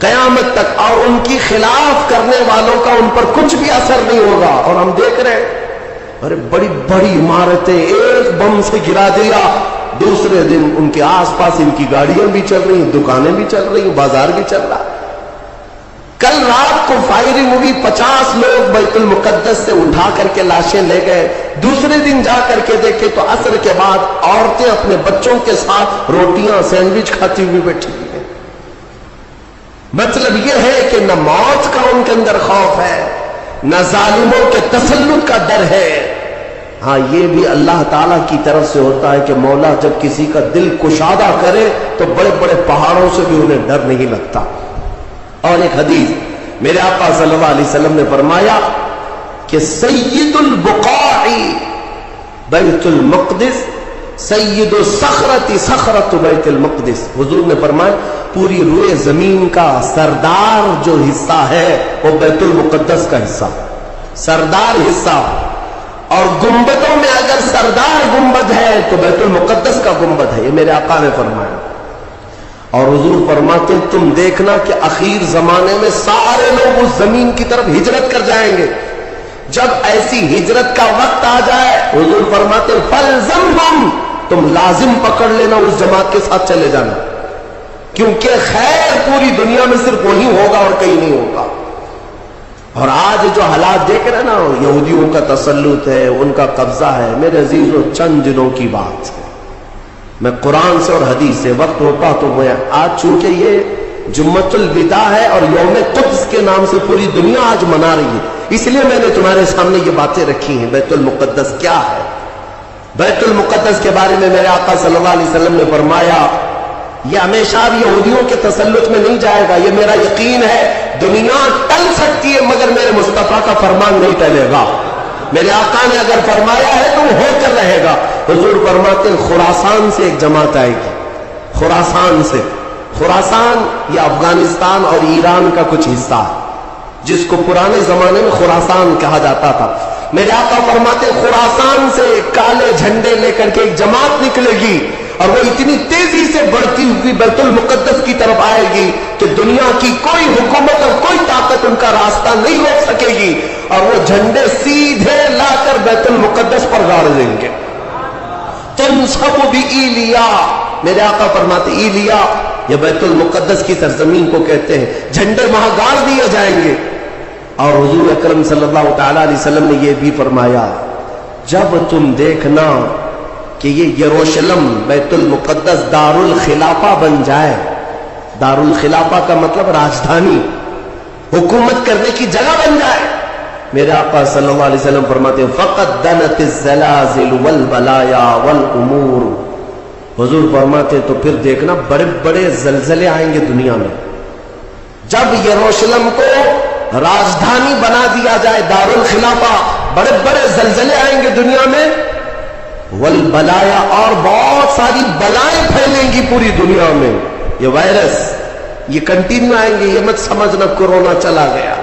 قیامت تک، اور ان کی خلاف کرنے والوں کا ان پر کچھ بھی اثر نہیں ہوگا. اور ہم دیکھ رہے ہیں ارے بڑی عمارتیں ایک بم سے گرا دیا، دوسرے دن ان کے آس پاس ان کی گاڑیاں بھی چل رہی ہیں، دکانیں بھی چل رہی ہیں، بازار بھی چل رہا. کل رات کو فائرنگ ہوئی، 50 لوگ بیت المقدس سے اٹھا کر کے لاشیں لے گئے. دوسرے دن جا کر کے دیکھے تو عصر کے بعد عورتیں اپنے بچوں کے ساتھ روٹیاں سینڈوچ کھاتی ہوئی بیٹھی ہوئی ہیں. مطلب یہ ہے کہ نہ موت کا ان کے اندر خوف ہے، نہ ظالموں کے تسلط کا ڈر ہے. ہاں یہ بھی اللہ تعالیٰ کی طرف سے ہوتا ہے کہ مولا جب کسی کا دل کشادہ کرے تو بڑے پہاڑوں سے بھی انہیں ڈر نہیں لگتا. اور ایک حدیث میرے آقا صلی اللہ علیہ وسلم نے فرمایا کہ سید البقاع بیت المقدس، سید الصخرۃ صخرۃ بیت المقدس. حضور نے فرمایا پوری روئے زمین کا سردار جو حصہ ہے وہ بیت المقدس کا حصہ، سردار حصہ. اور گنبدوں میں اگر سردار گنبد ہے تو بیت المقدس کا گنبد ہے. یہ میرے آقا نے فرمایا. اور حضور فرماتے تم دیکھنا کہ اخیر زمانے میں سارے لوگ اس زمین کی طرف ہجرت کر جائیں گے. جب ایسی ہجرت کا وقت آ جائے حضور فرماتے فلزمہم، تم لازم پکڑ لینا اس جماعت کے ساتھ چلے جانا، کیونکہ خیر پوری دنیا میں صرف وہی ہوگا اور کہیں نہیں ہوگا. اور آج جو حالات دیکھ رہے نا، یہودیوں کا تسلط ہے، ان کا قبضہ ہے، میرے عزیزوں چند دنوں کی بات ہے. میں قرآن سے اور حدیث سے وقت ہوتا تو میں آج چونکہ یہ جمعۃ الوداع ہے اور یوم قدس کے نام سے پوری دنیا آج منا رہی ہے، اس لیے میں نے تمہارے سامنے یہ باتیں رکھی ہیں. بیت المقدس کیا ہے؟ بیت المقدس کے بارے میں میرے آقا صلی اللہ علیہ وسلم نے فرمایا یہ ہمیشہ بھی یہودیوں کے تسلط میں نہیں جائے گا. یہ میرا یقین ہے، دنیا ٹل سکتی ہے مگر میرے مصطفیٰ کا فرمان نہیں ٹلے گا. میرے آقا نے اگر فرمایا ہے تو ہو کر رہے گا. حضور فرماتے ہیں خراسان سے ایک جماعت آئے گی. خراسان سے، خراسان یہ افغانستان اور ایران کا کچھ حصہ ہے جس کو پرانے زمانے میں خراسان کہا جاتا تھا. میرے آقا فرماتے ہیں خراسان سے کالے جھنڈے لے کر کے ایک جماعت نکلے گی اور وہ اتنی تیزی سے بڑھتی ہوئی بیت المقدس کی طرف آئے گی کہ دنیا کی کوئی حکومت اور کوئی طاقت ان کا راستہ نہیں روک سکے گی، اور وہ جھنڈے سیدھے لا کر بیت المقدس پر گاڑ دیں گے. تنصب بإیلیا، میرے آقا فرماتے ایلیا یہ بیت المقدس کی سرزمین کو کہتے ہیں، جھنڈے وہاں گاڑ دیے جائیں گے. اور حضور اکرم صلی اللہ تعالی علیہ وسلم نے یہ بھی فرمایا جب تم دیکھنا کہ یہ یروشلم بیت المقدس دار الخلافہ بن جائے. دار الخلافہ کا مطلب راجدھانی، حکومت کرنے کی جگہ بن جائے. میرے آقا صلی اللہ علیہ وسلم فرماتے ہیں فقد دنت الزلازل والبلایا والامور. حضور فرماتے تو پھر دیکھنا بڑے بڑے زلزلے آئیں گے دنیا میں. جب یروشلم کو راجدھانی بنا دیا جائے دار الخلافہ، بڑے بڑے زلزلے آئیں گے دنیا میں. والبلایا، اور بہت ساری بلائیں پھیلیں گی پوری دنیا میں. یہ وائرس یہ کنٹینیو آئیں گے، یہ مت سمجھنا کورونا چلا گیا.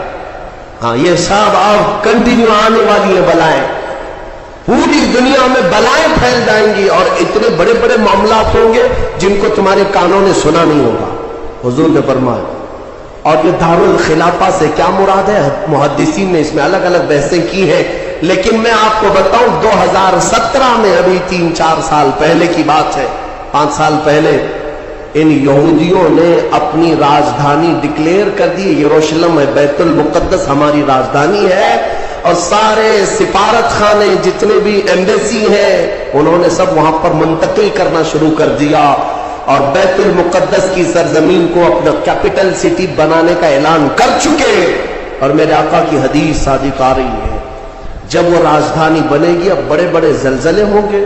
ہاں یہ سب اب کنٹینیو آنے والی ہے بلائیں. پوری دنیا میں بلائیں پھیل جائیں گی اور اتنے بڑے بڑے معاملات ہوں گے جن کو تمہارے کانوں نے سنا نہیں ہوگا. حضور نے فرمایا. اور یہ دار الخلافہ سے کیا مراد ہے؟ محدثین نے اس میں الگ الگ بحثیں کی ہیں، لیکن میں آپ کو بتاؤں 2017 میں، ابھی 3-4 سال پہلے کی بات ہے، 5 سال پہلے ان یہودیوں نے اپنی راجدھانی ڈکلیئر کر دی. یروشلم ہے، بیت المقدس ہماری راجدھانی ہے، اور سارے سفارت خانے جتنے بھی ایمبیسی ہیں انہوں نے سب وہاں پر منتقل کرنا شروع کر دیا اور بیت المقدس کی سرزمین کو اپنا کیپٹل سٹی بنانے کا اعلان کر چکے. اور میرے آقا کی حدیث صادق آ رہی ہے جب وہ راجدھانی بنے گی اب بڑے بڑے زلزلے ہوں گے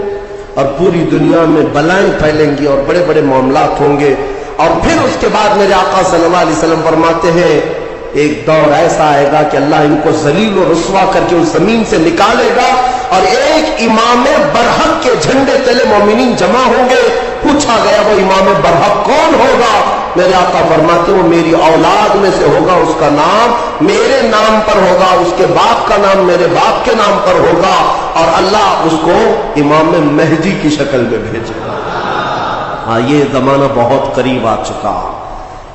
اور پوری دنیا میں بلائیں پھیلیں گی اور بڑے بڑے معاملات ہوں گے. اور پھر اس کے بعد میرے آقا صلی اللہ علیہ وسلم فرماتے ہیں ایک دور ایسا آئے گا کہ اللہ ان کو ذلیل و رسوا کر کے اس زمین سے نکالے گا اور ایک امام برحق کے جھنڈے تلے مومنین جمع ہوں گے. پوچھا گیا وہ امام برحق کون ہوگا؟ میرے آقا فرماتے وہ میری اولاد میں سے ہوگا، اس کا نام میرے نام پر ہوگا، اس کے باپ کا نام میرے باپ کے نام پر ہوگا، اور اللہ اس کو امام مہدی کی شکل میں بھیجے گا. ہاں یہ زمانہ بہت قریب آ چکا،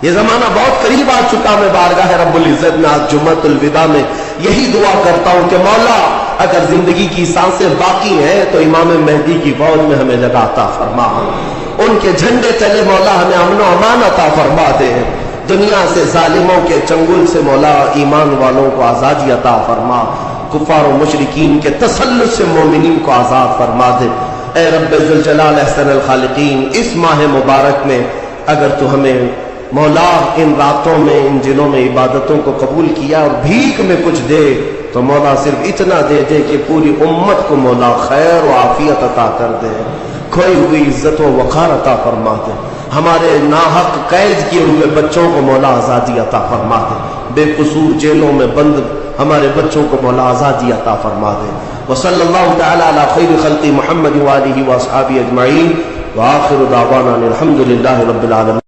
یہ زمانہ بہت قریب آ چکا. میں بارگاہ رب العزت میں آج جمعۃ الوداع میں یہی دعا کرتا ہوں کہ مولا اگر زندگی کی سانسیں باقی ہیں تو امام مہدی کی فوج میں ہمیں جگہ عطا فرما، ان کے جھنڈے تلے مولا ہمیں امن و امان عطا فرما دے. دنیا سے ظالموں کے چنگل سے مولا ایمان والوں کو آزادی عطا فرما، کفار و مشرکین کے تسلط سے مومنین کو آزاد فرما دے. اے رب ذوالجلال احسن الخالقین، اس ماہ مبارک میں اگر تو ہمیں مولا ان راتوں میں ان دنوں میں عبادتوں کو قبول کیا اور بھیک میں کچھ دے تو مولا صرف اتنا دے دے کہ پوری امت کو مولا خیر و عافیت عطا کر دے، کھوئی ہوئی عزت و وقار عطا فرما دے. ہمارے ناحق قید کیے ہوئے بچوں کو مولا آزادی عطا فرما دے، بے قصور جیلوں میں بند ہمارے بچوں کو مولا آزادی عطا فرما دے. وصلی اللہ تعالی علی خیر خلق محمد وآلہ واصحابہ اجمعین، وآخر دعوانا الحمد للہ رب العالمین.